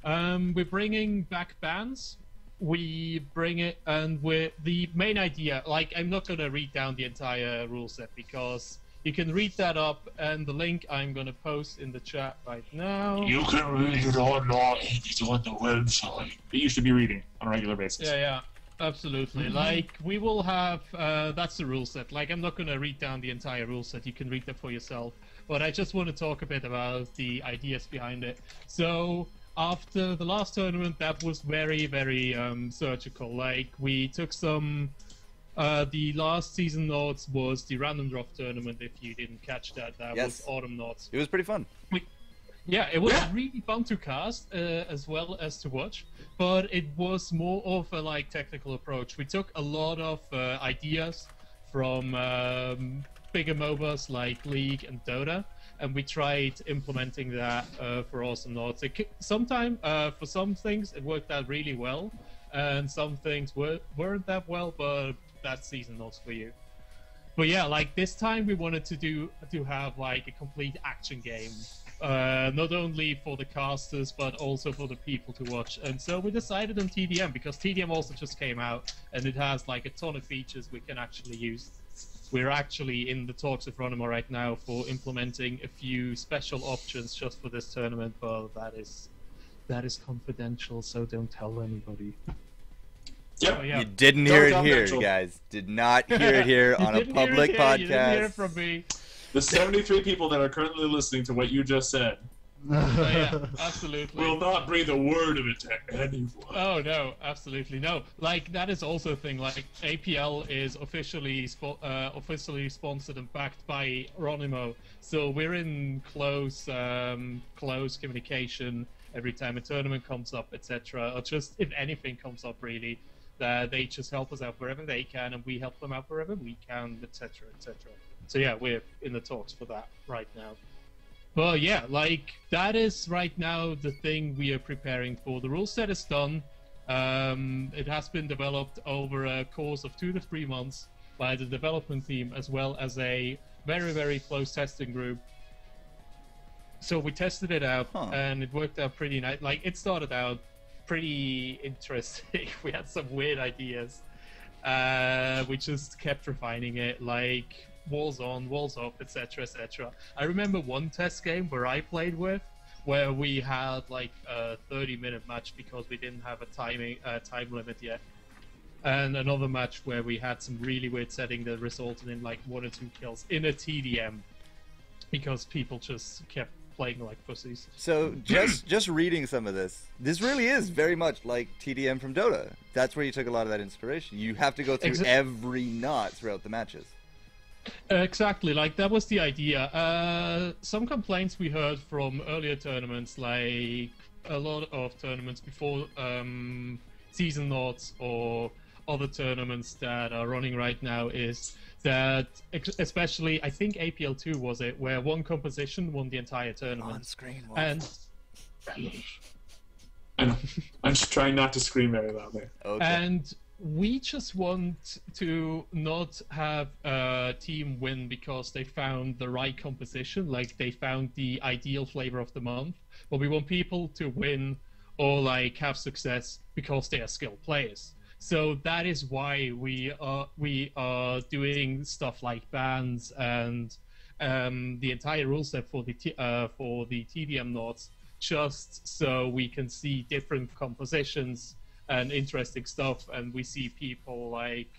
We're bringing back bands. We bring it, and the main idea. Like, I'm not gonna read down the entire rule set because you can read that up, and the link I'm gonna post in the chat right now. You can read it online. It's on the website. That you should be reading on a regular basis. Yeah, absolutely. Like, we will have, that's the rule set. Like, I'm not going to read down the entire rule set. You can read that for yourself. But I just want to talk a bit about the ideas behind it. So, after the last tournament, that was very, very surgical. Like, we took some, the last season notes was the random drop tournament, if you didn't catch that. That Yes. was Autumn notes. It was pretty fun. Yeah, it was really fun to cast as well as to watch, but it was more of a like technical approach. We took a lot of ideas from bigger MOBAs like League and Dota, and we tried implementing that for Awesomenauts. Sometimes for some things it worked out really well, and some things weren't that well, but that's Seasonauts for you. But yeah, like this time we wanted to have like a complete action game. Not only for the casters, but also for the people to watch. And so we decided on TDM, because TDM also just came out, and it has like a ton of features we can actually use. We're actually in the talks with Ronimo right now for implementing a few special options just for this tournament, but that is confidential, so don't tell anybody. Yep. So, yeah. You didn't hear it here, guys. Did not hear it here on a public podcast. You didn't hear it from me. The 73 people that are currently listening to what you just said Yeah, absolutely. will not breathe a word of it to anyone. Oh no, absolutely no. Like that is also a thing. Like APL is officially sponsored and backed by Ronimo, so we're in close communication every time a tournament comes up, etc. Or just if anything comes up, really. They just help us out wherever they can, and we help them out wherever we can, etc., etc. So yeah, we're in the talks for that right now. But yeah, like that is right now the thing we are preparing for. The rule set is done. It has been developed over a course of 2 to 3 months by the development team, as well as a very, very close testing group. So we tested it out, and it worked out pretty nice. Like it started out pretty interesting. We had some weird ideas. We just kept refining it, like walls on, walls off, etc., etc. I remember one test game where I played with, where we had like a 30-minute match because we didn't have a time limit yet, and another match where we had some really weird setting that resulted in like 1 or 2 kills in a TDM because people just kept playing like pussies. So just reading some of this really is very much like TDM from Dota. That's where you took a lot of that inspiration. You have to go through every knot throughout the matches. Exactly, like that was the idea. Some complaints we heard from earlier tournaments, like a lot of tournaments before Seasonauts or other tournaments that are running right now, is that especially I think APL2 was it, where one composition won the entire tournament. On screen. And I know. I'm just trying not to scream very loudly. Okay. And we just want to not have a team win because they found the right composition, like they found the ideal flavor of the month, but we want people to win or like have success because they are skilled players. So that is why we are doing stuff like bans and the entire rule set for the TDM nodes, just so we can see different compositions and interesting stuff, and we see people like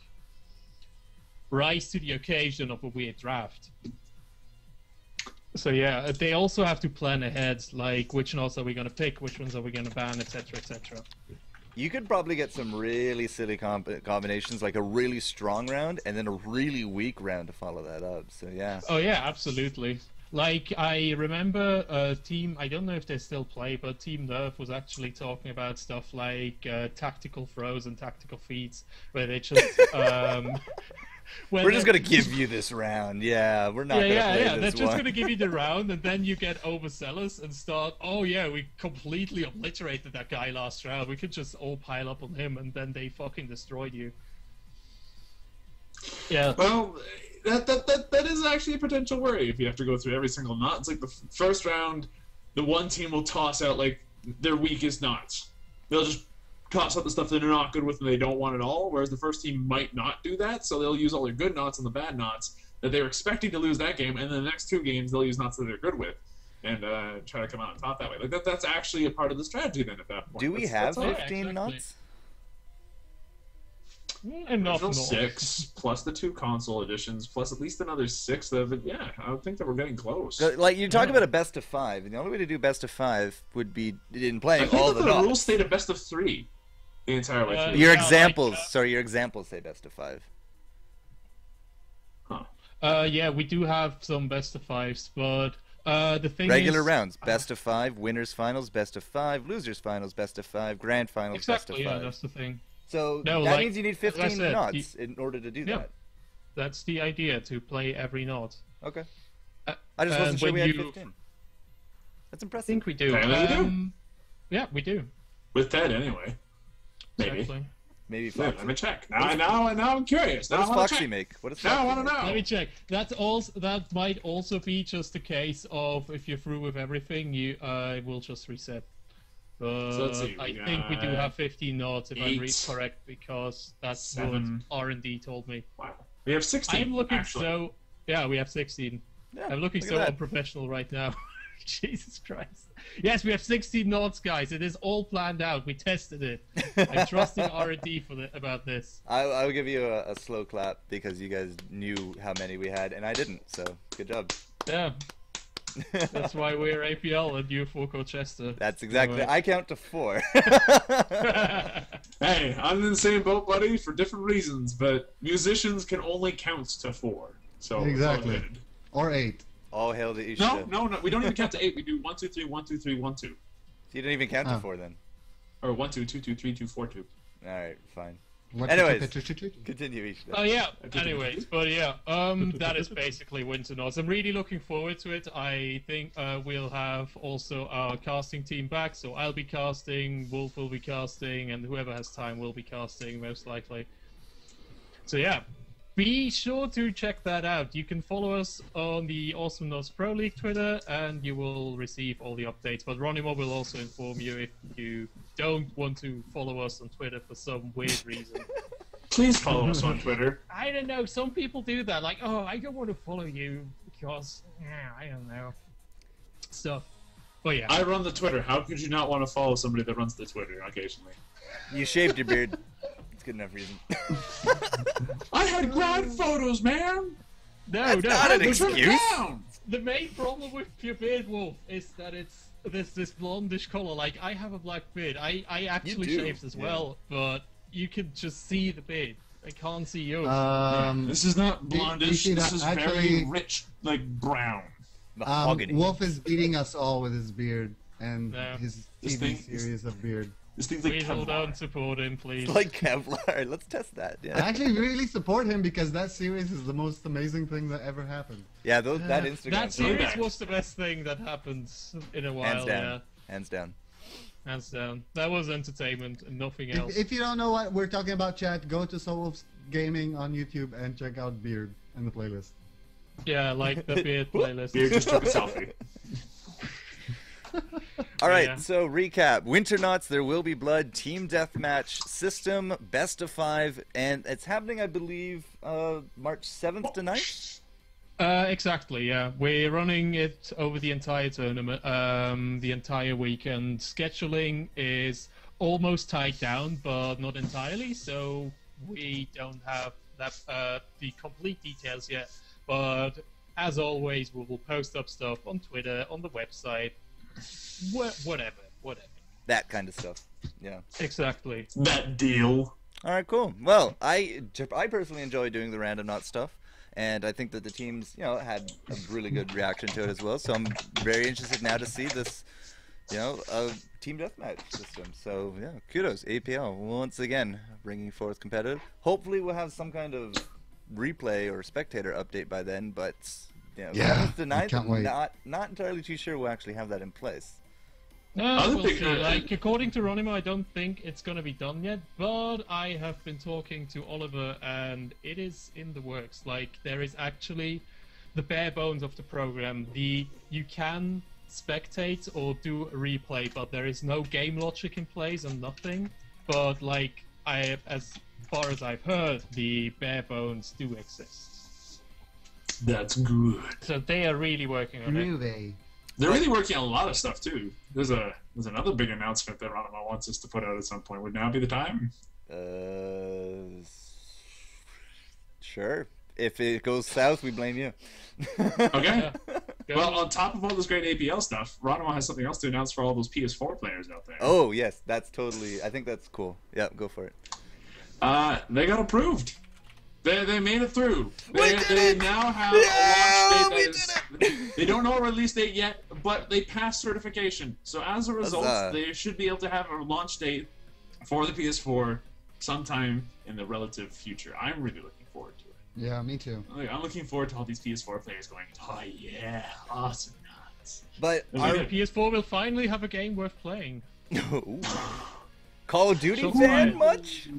rise to the occasion of a weird draft. So yeah, they also have to plan ahead, like which nodes are we going to pick, which ones are we going to ban, etc., etc. You could probably get some really silly combinations, like a really strong round and then a really weak round to follow that up. So yeah. Oh yeah, absolutely. Like, I remember a team, I don't know if they still play, but Team Nerf was actually talking about stuff like tactical throws and tactical feeds, where they just... we're just going to give you this round. Yeah, we're not going to play this one. They're just going to give you the round, and then you get overzealous and start, oh yeah, we completely obliterated that guy last round. We could just all pile up on him, and then they fucking destroyed you. Yeah. Well... That is actually a potential worry if you have to go through every single knot. It's like the first round, the one team will toss out like their weakest knots. They'll just toss out the stuff that they're not good with and they don't want at all, whereas the first team might not do that, so they'll use all their good knots and the bad knots that they were expecting to lose that game, and then the next 2 games they'll use knots that they're good with and try to come out on top that way. Like that's actually a part of the strategy then at that point. Do we have 15 knots? Enough 6 plus the 2 console editions plus at least another 6 that yeah, I would think that we're getting close. Like you talk about a best of 5, and the only way to do best of 5 would be in playing all the rules state a best of 3 the entire way through. Your examples, sorry, your examples say best of 5. Huh. Yeah, we do have some best of 5s, but The thing Regular is, rounds, best of 5, winners finals, best of 5, losers finals, best of 5, grand finals, exactly, best of 5. yeah, that's the thing. So No, that like, means you need as I 15 said, knots in order to do Yeah. that. That's the idea, to play every knot. Okay. Uh, I just wasn't sure when we had you- 15. That's I impressive. think we do. Apparently we do. Yeah, we do. With Ted, anyway. Maybe. Exactly. Maybe Yeah, Foxy. let me check. Now I'm curious. What Now does I wanna Foxy check. make? What does Now I Foxy wanna make? know. Let me check. That might also be just a case of if you're through with everything, you will just reset. But So let's see, I we think we do got have 15 knots if I read 8, correct, because that's 7. what R&D told me. Wow. We have 16. I'm looking actually. so. Yeah, we have 16. Yeah, I'm looking look so at that. unprofessional right now. Jesus Christ. Yes, we have 16 knots, guys. It is all planned out. We tested it. I'm trusting R&D about this. I'll give you a slow clap because you guys knew how many we had and I didn't, so good job. Yeah. That's why we're APL and you're FourCourtJester. That's exactly. Anyway. I count to 4. Hey, I'm in the same boat, buddy, for different reasons, but musicians can only count to 4. So it's all Exactly. good. Or 8. All hail to Ishida. No, we don't even count to 8. We do 1, 2, 3, 1, 2, 3, 1, 2. You didn't even count to Oh. 4 then. Or 1, 2, 2, 2, 3, 2, 4, 2. Alright, fine. What- Anyways. Continue Ishida. Oh yeah. Anyways, but yeah, that is basically Winter Knots. I'm really looking forward to it. I think we'll have also our casting team back. So I'll be casting, Wolf will be casting, and whoever has time will be casting most likely. So yeah, be sure to check that out. You can follow us on the Awesomenauts Pro League Twitter, and you will receive all the updates. But Ronimo will also inform you if you don't want to follow us on Twitter for some weird reason. Please follow us on Twitter. I don't know. Some people do that. Like, oh, I don't want to follow you because, I don't know. Stuff. But yeah. I run the Twitter. How could you not want to follow somebody that runs the Twitter occasionally? You shaved your beard. It's good enough reason. I had grind photos, man! That's not an They took it excuse. down! The main problem with your beard, Wolf, is that it's this blondish color. Like, I have a black beard. I actually do, shaved as yeah. well, but you can just see the beard. I can't see yours. This is not blondish. Ishida, This is very actually- rich, like brown. Mahogany. Wolf is beating us all with his beard and Yeah. his This TV thing- series of beard. This thing's like Weazel, Kevlar. don't support him, please. It's like Kevlar. Let's test that. I Yeah. actually really support him because that series is the most amazing thing that ever happened. Yeah. That Instagram. That series Throwback. was the best thing that happened in a while. Hands down. Yeah, Hands down. hands down. That was entertainment and nothing else. If you don't know what we're talking about, chat, go to SlowWolf's Gaming on YouTube and check out Beard and the playlist. Yeah, like the beard playlist. Beard just took a selfie. All right, Yeah. so recap. Winter Knots, There Will Be Blood, Team Deathmatch, System, Best of 5, and it's happening, I believe, March 7th to 9th? Exactly, yeah. We're running it over the entire tournament, the entire weekend. Scheduling is almost tied down, but not entirely, so we don't have the complete details yet. But as always, we will post up stuff on Twitter, on the website, whatever. That kind of stuff. Yeah. Exactly. That deal. All right, cool. Well, I personally enjoy doing the random knot stuff, and I think that the teams, had a really good reaction to it as well. So I'm very interested now to see this, team deathmatch system. So yeah, kudos APL once again bringing forth competitive. Hopefully we'll have some kind of replay or spectator update by then, but Yeah, the 9th, I can't wait. not entirely too sure we'll actually have that in place. Other We'll thing- see. Like, according to Ronimo, I don't think it's gonna be done yet, but I have been talking to Oliver, and it is in the works. Like, there is actually the bare bones of the program. You can spectate or do a replay, but there is no game logic in place and nothing. But like, as far as I've heard, the bare bones do exist. That's good. So they are really working on it. Groovy. They're really working on a lot of stuff too. There's another big announcement that Ronimo wants us to put out at some point. Would now be the time? Sure. If it goes south, we blame you. Okay. Go. Well, on top of all this great APL stuff, Ronimo has something else to announce for all those PS4 players out there. Oh yes, that's totally. I think that's cool. Yeah, go for it. They got approved. They made it through. We did They it! now have Yeah, a launch we date that is. They don't know a release date yet, but they passed certification. So as a result, Huzzah. they should be able to have a launch date for the PS4 sometime in the relative future. I'm really looking forward to it. Yeah, me too. I'm looking forward to all these PS4 players going, oh yeah, awesome nuts. But Are- The PS4 will finally have a game worth playing. Ooh. Call of Duty So fan fun. much?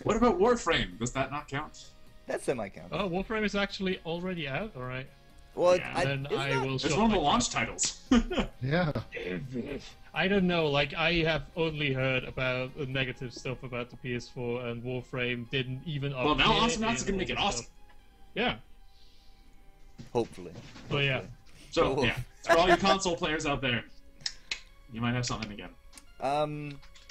What about Warframe? Does that not count? That's semi-count. Oh, Warframe is actually already out. All right. Well, Yeah, Then isn't I that- will. It's shut one of the my launch trap. titles. Yeah. I don't know. Like I have only heard about the negative stuff about the PS4, and Warframe didn't even. Well, now appear Awesomenauts is in gonna make all it the awesome. stuff. Yeah. Hopefully. But yeah. So Oh. yeah, for all you console players out there, you might have something again.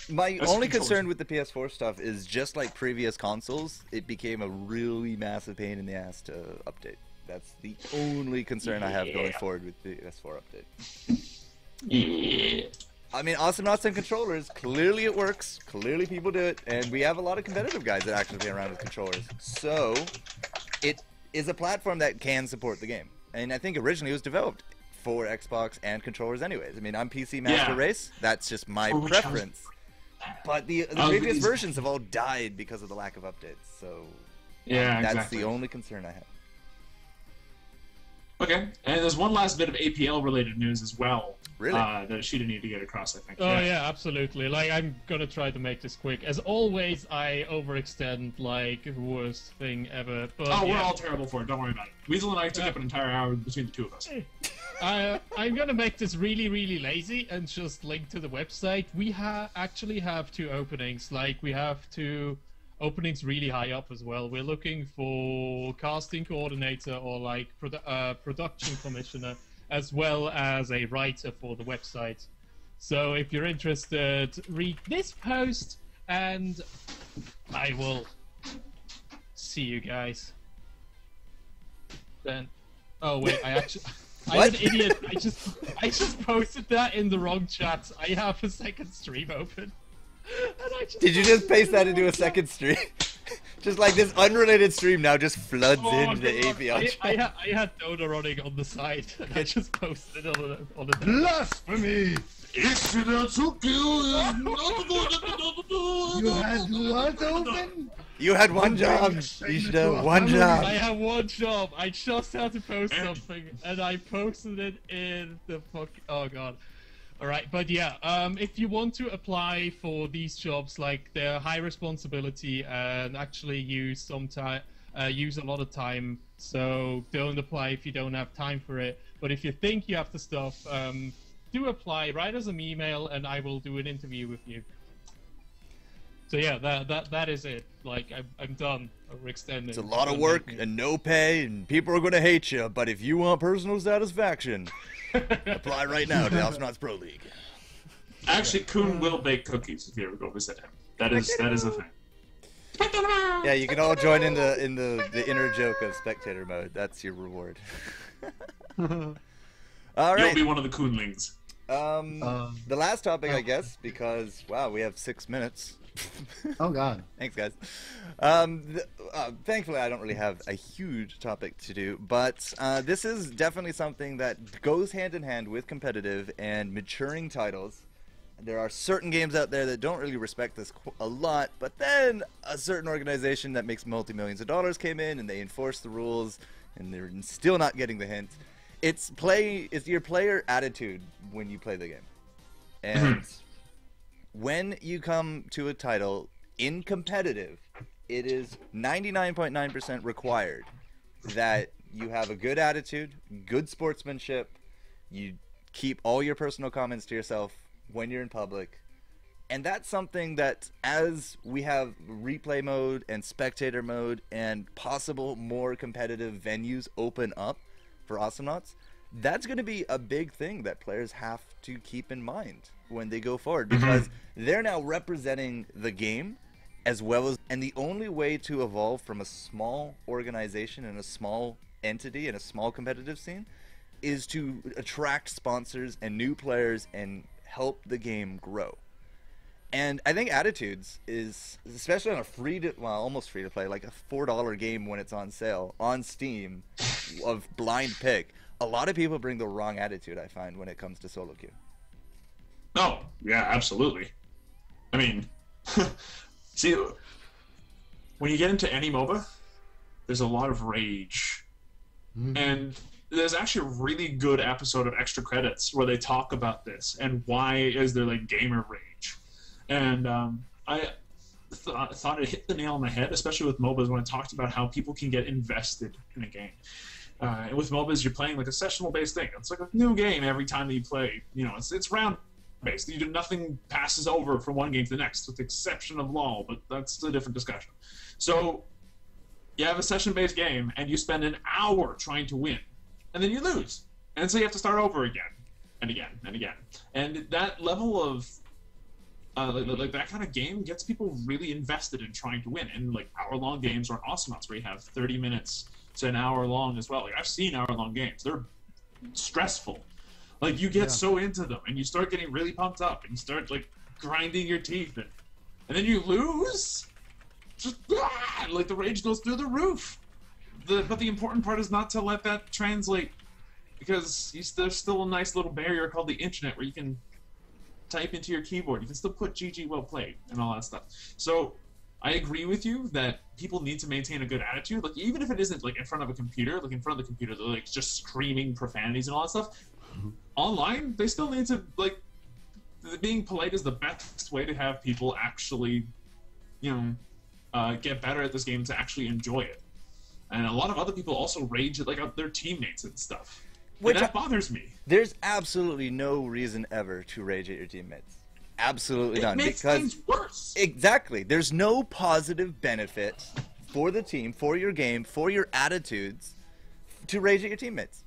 My That's only controllers. concern with the PS4 stuff is just like previous consoles, it became a really massive pain in the ass to update. That's the only concern I have going Yeah. forward with the PS4 update. Yeah. I mean, Awesomenauts and controllers, clearly it works, clearly people do it, and we have a lot of competitive guys that actually play around with controllers. So, it is a platform that can support the game. And I think originally it was developed for Xbox and controllers anyways. I mean, I'm PC Master Yeah. Race, that's just my Oh, which preference. But the Oh, previous these- versions have all died because of the lack of updates, so Yeah, that's exactly. the only concern I have. Okay, and there's one last bit of APL related news as well. Really? That Ishida need to get across, I think. Oh yeah, absolutely. Like I'm gonna try to make this quick. As always, I overextend like the worst thing ever. But Oh, we're yeah. all terrible for it. Don't worry about it. Weazel and I took up an entire hour between the two of us. I'm gonna make this really, really lazy and just link to the website. We actually have two openings. Like we have two openings really high up as well. We're looking for casting coordinator or like production commissioner, as well as a writer for the website. So if you're interested, read this post, and I will see you guys then. Oh wait, I actually. I'm What? an idiot. I just posted that in the wrong chat. I have a second stream open. And I just Did you just paste that into a second stream? Just like this unrelated stream now just floods Oh, into the no, APL. I had Dota running on the side, and I just posted it on the Blasphemy! You had what open? You had one job, Ishida, one job. I have one job. I just had to post something, and I posted it in the fuck. Oh god. All right, but yeah, if you want to apply for these jobs, like they're high responsibility and actually use some time, use a lot of time. So don't apply if you don't have time for it. But if you think you have the stuff, do apply. Write us an email, and I will do an interview with you. So yeah, that is it. Like I'm done overextending. It's a lot of work and no pay, and people are going to hate you. But if you want personal satisfaction, apply right now to Awesomenauts Pro League. Actually, Kuhn will bake cookies if you ever go visit him. That is a thing. Yeah, you can all join in the inner joke of spectator mode. That's your reward. All You'll right. be one of the Kuhnlings. The last topic, I guess, because wow, we have 6 minutes. Oh god. Thanks, guys. Thankfully, I don't really have a huge topic to do, but this is definitely something that goes hand in hand with competitive and maturing titles. There are certain games out there that don't really respect this a lot, but then a certain organization that makes multi-millions of dollars came in and they enforced the rules, and they're still not getting the hint. It's your player attitude when you play the game. And when you come to a title in competitive, it is 99.9% required that you have a good attitude, good sportsmanship, you keep all your personal comments to yourself when you're in public. And that's something that, as we have replay mode and spectator mode and possible more competitive venues open up for Awesomenauts, that's going to be a big thing that players have to keep in mind when they go forward, because they're now representing the game as well as, and the only way to evolve from a small organization and a small entity and a small competitive scene is to attract sponsors and new players and help the game grow. And I think Attitudes is, especially on a almost free to play, like a $4 game when it's on sale on Steam of blind pick. A lot of people bring the wrong attitude, I find, when it comes to solo queue. Oh, yeah, absolutely. I mean, see, when you get into any MOBA, there's a lot of rage. And there's actually a really good episode of Extra Credits where they talk about this and why is there like gamer rage. And I thought it hit the nail on the head, especially with MOBAs, when it talked about how people can get invested in a game. And with MOBAs, you're playing like a sessional-based thing. It's like a new game every time that you play. You know, it's round-based. Nothing passes over from one game to the next, with the exception of LoL, but that's a different discussion. So you have a session-based game, and you spend an hour trying to win, and then you lose. And so you have to start over again, and again, and again. And that level of like that kind of game gets people really invested in trying to win. And like hour-long games or Awesomenauts where you have 30 minutes to an hour long as well. Like I've seen hour-long games; they're stressful. Like you get so into them, and you start getting really pumped up, and you start like grinding your teeth, and then you lose. Just like the rage goes through the roof. But the important part is not to let that translate, because there's still a nice little barrier called the internet where you can type into your keyboard. You can still put GG well played and all that stuff. So I agree with you that people need to maintain a good attitude. Like even if it isn't like in front of a computer, like in front of the computer, they're like just screaming profanities and all that stuff. Online, they still need to like being polite is the best way to have people actually, get better at this game, to actually enjoy it. And a lot of other people also rage at like their teammates and stuff. And that bothers me. There's absolutely no reason ever to rage at your teammates. Absolutely none. It makes things worse. Exactly. There's no positive benefit for the team, for your game, for your attitudes to rage at your teammates.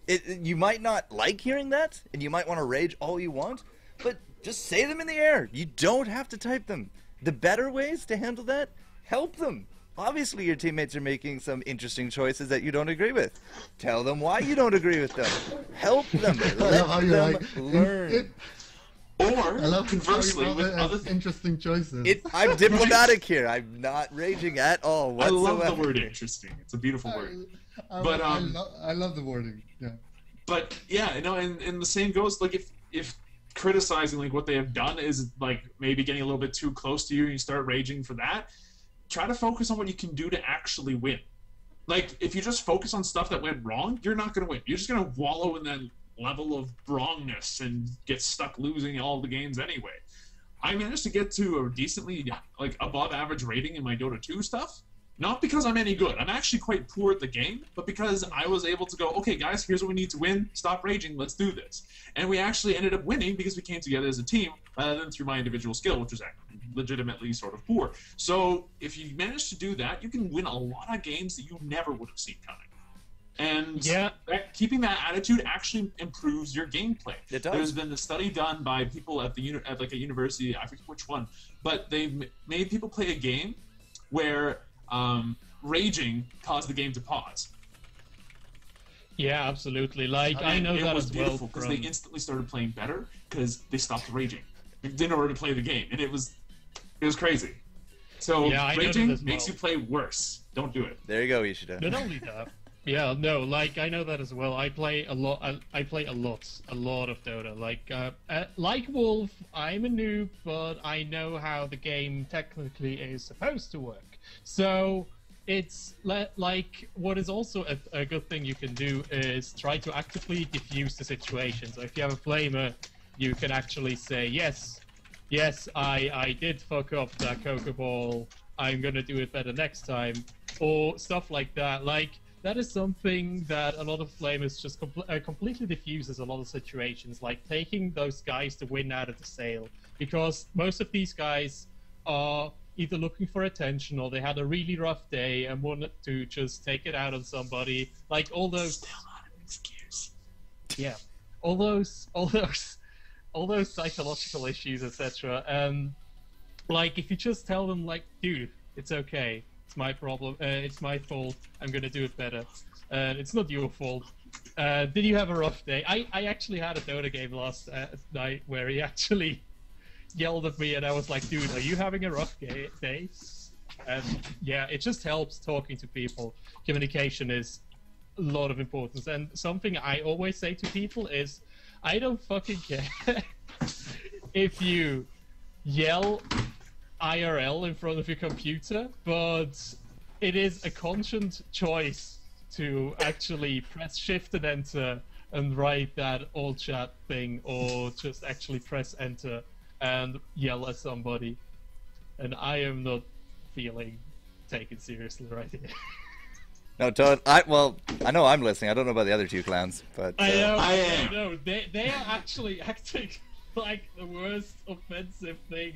You might not like hearing that, and you might want to rage all you want, but just say them in the air. You don't have to type them. The better ways to handle that, help them. Obviously, your teammates are making some interesting choices that you don't agree with. Tell them why you don't agree with them. Help them. Let them learn. Or, conversely, with other interesting choices. I'm diplomatic here. I'm not raging at all whatsoever. I love the word interesting. It's a beautiful word. But I love the wording. Yeah. But yeah, and the same goes like if criticizing like what they have done is like maybe getting a little bit too close to you and you start raging for that, try to focus on what you can do to actually win. Like if you just focus on stuff that went wrong, you're not going to win. You're just going to wallow in that level of wrongness and get stuck losing all the games anyway. I managed to get to a decently like above average rating in my Dota 2 stuff. Not because I'm any good. I'm actually quite poor at the game, but because I was able to go, okay, guys, here's what we need to win. Stop raging. Let's do this. And we actually ended up winning because we came together as a team rather than through my individual skill, which was legitimately sort of poor. So if you manage to do that, you can win a lot of games that you never would have seen coming. And keeping that attitude actually improves your gameplay. It does. There's been a study done by people at like a university, I forget which one, but they've made people play a game where raging caused the game to pause. Yeah, absolutely. Like I know that as well. It was beautiful because they instantly started playing better because they stopped raging in order to play the game, and it was crazy. So raging makes you play worse. Don't do it. There you go, Ishida. Not only that. Yeah, no, like I know that as well. I play a lot. I play a lot of Dota. Like Wolf, I'm a noob, but I know how the game technically is supposed to work. So it's like what is also a good thing you can do is try to actively diffuse the situation. So if you have a flamer, you can actually say yes, I did fuck up that Coca Ball. I'm gonna do it better next time, or stuff like that. Like. That is something that a lot of flamers just completely diffuses a lot of situations, like taking those guys to win out of the sale. Because most of these guys are either looking for attention or they had a really rough day and wanted to just take it out on somebody. Like all those... Still not an excuse. Yeah. All those psychological issues, etc. And like if you just tell them like, dude, it's okay. It's my problem. It's my fault. I'm gonna do it better. It's not your fault. Did you have a rough day? I actually had a Dota game last night where he yelled at me, and I was like, dude, are you having a rough day? And yeah, it just helps talking to people. Communication is a lot of importance. And something I always say to people is, I don't fucking care if you yell IRL in front of your computer, but it is a conscious choice to actually press shift and enter and write that old chat thing, or just actually press enter and yell at somebody. And I am not feeling taken seriously right here. No, Toad. I know I'm listening. I don't know about the other two clowns, but I know. They are actually acting like the worst offensive thing.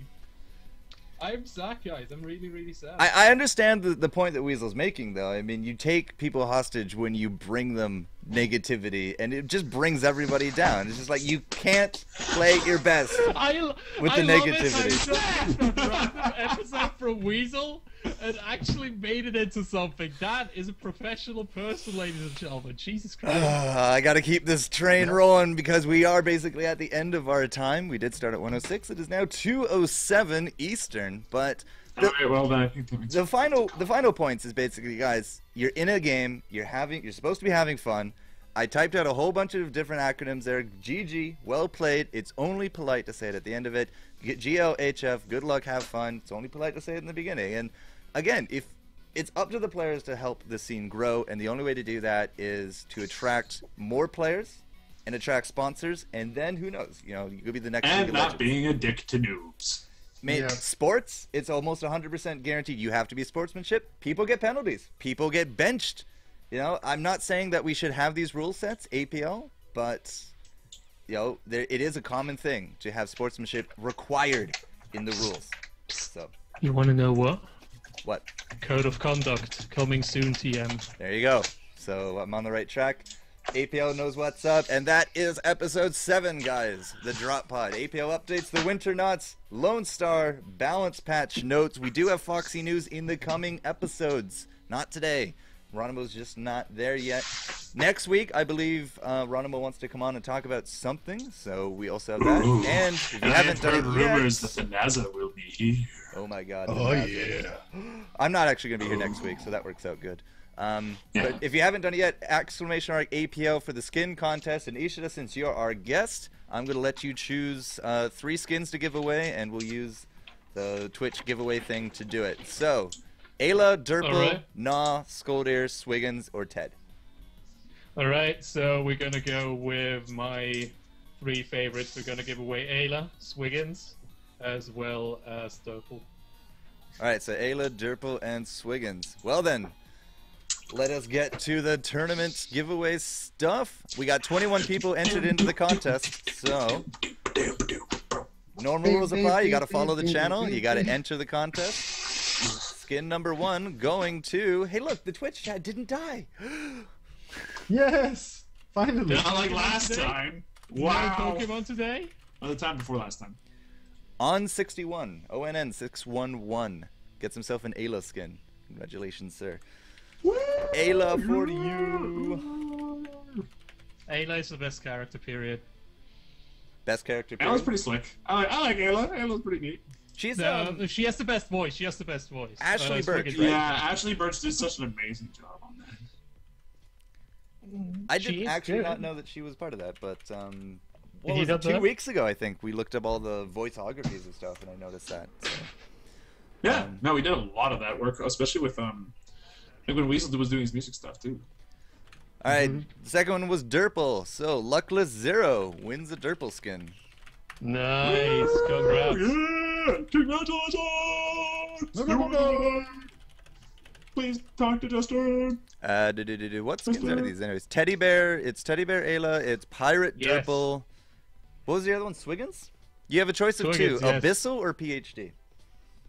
I'm sad, guys. I'm really, really sad. I understand the point that Weasel's making, though. I mean, you take people hostage when you bring them negativity, and it just brings everybody down. It's just like, you can't play your best with the negativity. I love it. Episode from Weazel and actually made it into something. That is a professional person, ladies and gentlemen. Jesus Christ. I gotta keep this train rolling because we are basically at the end of our time. We did start at 1:06. It is now 2:07 Eastern, but the final points is basically, guys, you're in a game, you're supposed to be having fun. I typed out a whole bunch of different acronyms there. GG, well played. It's only polite to say it at the end of it. GLHF, good luck, have fun. It's only polite to say it in the beginning. And again, if it's up to the players to help the scene grow, and the only way to do that is to attract more players and attract sponsors, and then who knows? You know, you could be the next. And not being a dick to noobs. Sports, it's almost 100% guaranteed. You have to be sportsmanship. People get penalties. People get benched. You know, I'm not saying that we should have these rule sets, APL, but, you know, it is a common thing to have sportsmanship required in the rules. So. You want to know what? What? Code of conduct coming soon, TM. There you go. So I'm on the right track. APL knows what's up, and that is episode 7, guys. The Drop Pod. APL updates, the Winternauts, Lonestar, balance patch notes. We do have Foxy news in the coming episodes. Not today. Ronimo's just not there yet. Next week, I believe Ronimo wants to come on and talk about something, so we also have that. Ooh. And if you haven't done it rumors yet, that the NASA will be here. Oh my God! Oh yeah. I'm not actually gonna be here next week, so that works out good. But if you haven't done it yet, exclamation mark APL for the skin contest. And Ishida, since you're our guest, I'm gonna let you choose 3 skins to give away, and we'll use the Twitch giveaway thing to do it. So. Ayla, Derpel, Nah, Skoldir, Swiggins, or Ted? Alright, so we're gonna go with my 3 favorites. We're gonna give away Ayla, Swiggins, as well as Derpel. Alright, so Ayla, Derpel, and Swiggins. Well then, let us get to the tournament giveaway stuff. We got 21 people entered into the contest, so... Normal rules apply. You gotta follow the channel. You gotta enter the contest. Skin number 1 going to... Hey, look, the Twitch chat didn't die. Yes! Finally! Not like last time. Wow! Pokemon today? Or the time before last time. On 61, ONN 611 gets himself an Ayla skin. Congratulations, sir. Woo! Ayla for you. Ayla is the best character, period. Best character. That was pretty slick. I like Ayla. Ayla's pretty neat. She's she has the best voice. She has the best voice. Ashley Birch, Swiggins, right? Yeah, Ashley Birch did such an amazing job on that. I She did is actually good. not know that she was part of that, but Did you know 2 that? weeks ago, I think we looked up all the voiceographies and stuff, and I noticed that. So. Yeah, no, we did a lot of that work, especially with I think when Weazel was doing his music stuff too. All right, the second one was Derpel. So Luckless Zero wins a Derpel skin. Nice, congrats. Yeah, congratulations! Please talk to Justin. What skins are these anyways? Teddy Bear. It's Teddy Bear Ayla. It's Pirate Yes. Derpel. What was the other one? Swiggins? You have a choice of Swiggins, 2: yes. Abyssal or PhD.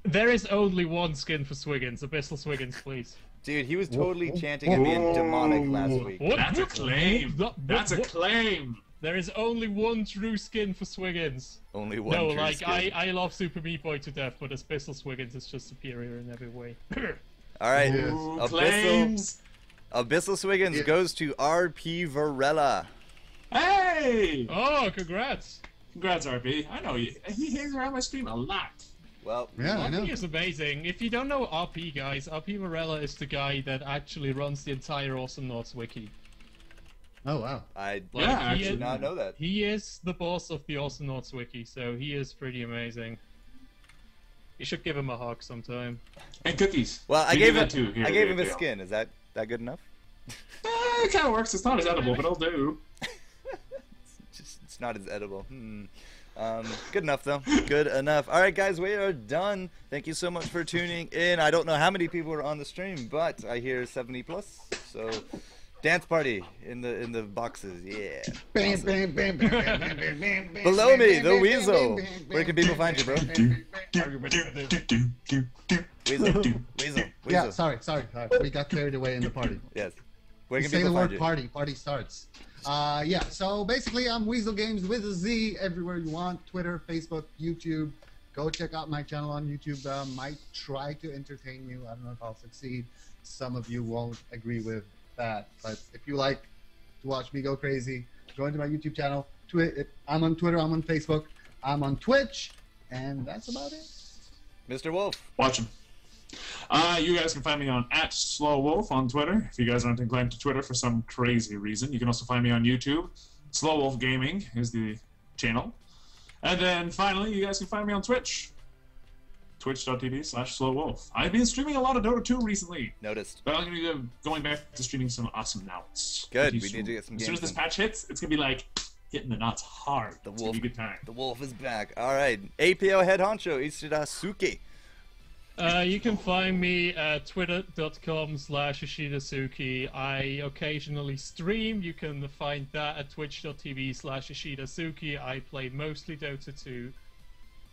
There is only one skin for Swiggins. Abyssal Swiggins, please. Dude, he was totally chanting and being demonic last week. What? That's a claim. What? That's a What? claim. There is only one true skin for Swiggins. Only one. No, true like skin. I love Super Meat Boy to death, but Abyssal Swiggins is just superior in every way. All right, Ooh, Abyssal. claims. Abyssal Swiggins goes to RP Varela. Hey! Oh, congrats! Congrats, RP. I know you. He hangs around my stream a lot. Well, Yeah, I know. RP is amazing. If you don't know RP, guys, RP Morella is the guy that actually runs the entire Awesomenauts wiki. Oh wow. I Like, Yeah, he did is- not know that. He is the boss of the Awesomenauts wiki, so he is pretty amazing. You should give him a hug sometime. And cookies. Well, I We gave do him. that too. Here, I gave here, him a here. skin. Is that good enough? It kind of works. It's not as edible, but it'll do. It's not as edible. Good enough though. Good enough. All right, guys, we are done. Thank you so much for tuning in. I don't know how many people are on the stream, but I hear 70 plus. So, dance party in the boxes. Yeah. Bam, Awesome. bam, bam, bam, bam, bam, bam, bam, bam, Below me, bam, the bam, Weazel. bam, bam, Where can bam, people bam, find you, bro? Weazel. Weazel. Yeah, Weazel. sorry. We got carried away in the party. Yes. Where You can say the people find word you? party starts. Yeah, so basically I'm Weazel Games with a Z everywhere you want. Twitter, Facebook, YouTube. Go check out my channel on YouTube. Might try to entertain you. I don't know if I'll succeed. Some of you won't agree with that. But if you like to watch me go crazy, join my YouTube channel. I'm on Twitter, I'm on Facebook, I'm on Twitch, and that's about it. Mr. Wolf. Watch him. You guys can find me on @SlowWolf on Twitter. If you guys aren't inclined to Twitter for some crazy reason, you can also find me on YouTube. SlowWolf Gaming is the channel. And then finally, you guys can find me on Twitch. Twitch.tv/SlowWolf. I've been streaming a lot of Dota 2 recently, Noticed. but I'm going to be going back to streaming some Awesomenauts. Good, pretty we soon. need to get some As soon as games this in. patch hits, it's going to be like hitting the knots hard. The It's going wolf. to be a good time. The wolf is back. All right. APO head honcho, IshidaTsuki. You can find me at twitter.com/IshidaTsuki. I occasionally stream. You can find that at twitch.tv/IshidaTsuki. I play mostly Dota 2.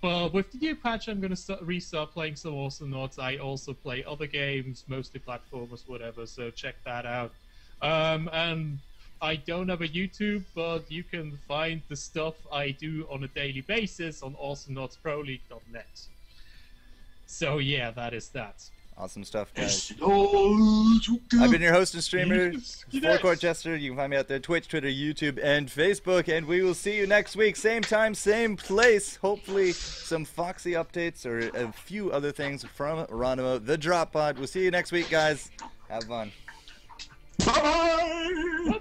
But with the new patch, I'm going to restart playing some Awesomenauts. I also play other games, mostly platformers, whatever, so check that out. And I don't have a YouTube, but you can find the stuff I do on a daily basis on AwesomenautsProLeague.net. So yeah, that is that. Awesome stuff, guys. IshidaTsuki. I've been your host and streamer, Yes. FourCourtJester. You can find me out there, Twitch, Twitter, YouTube, and Facebook. And we will see you next week, same time, same place. Hopefully, some Foxy updates or a few other things from Ronimo, the Droppod. We'll see you next week, guys. Have fun. Bye-bye. Bye-bye!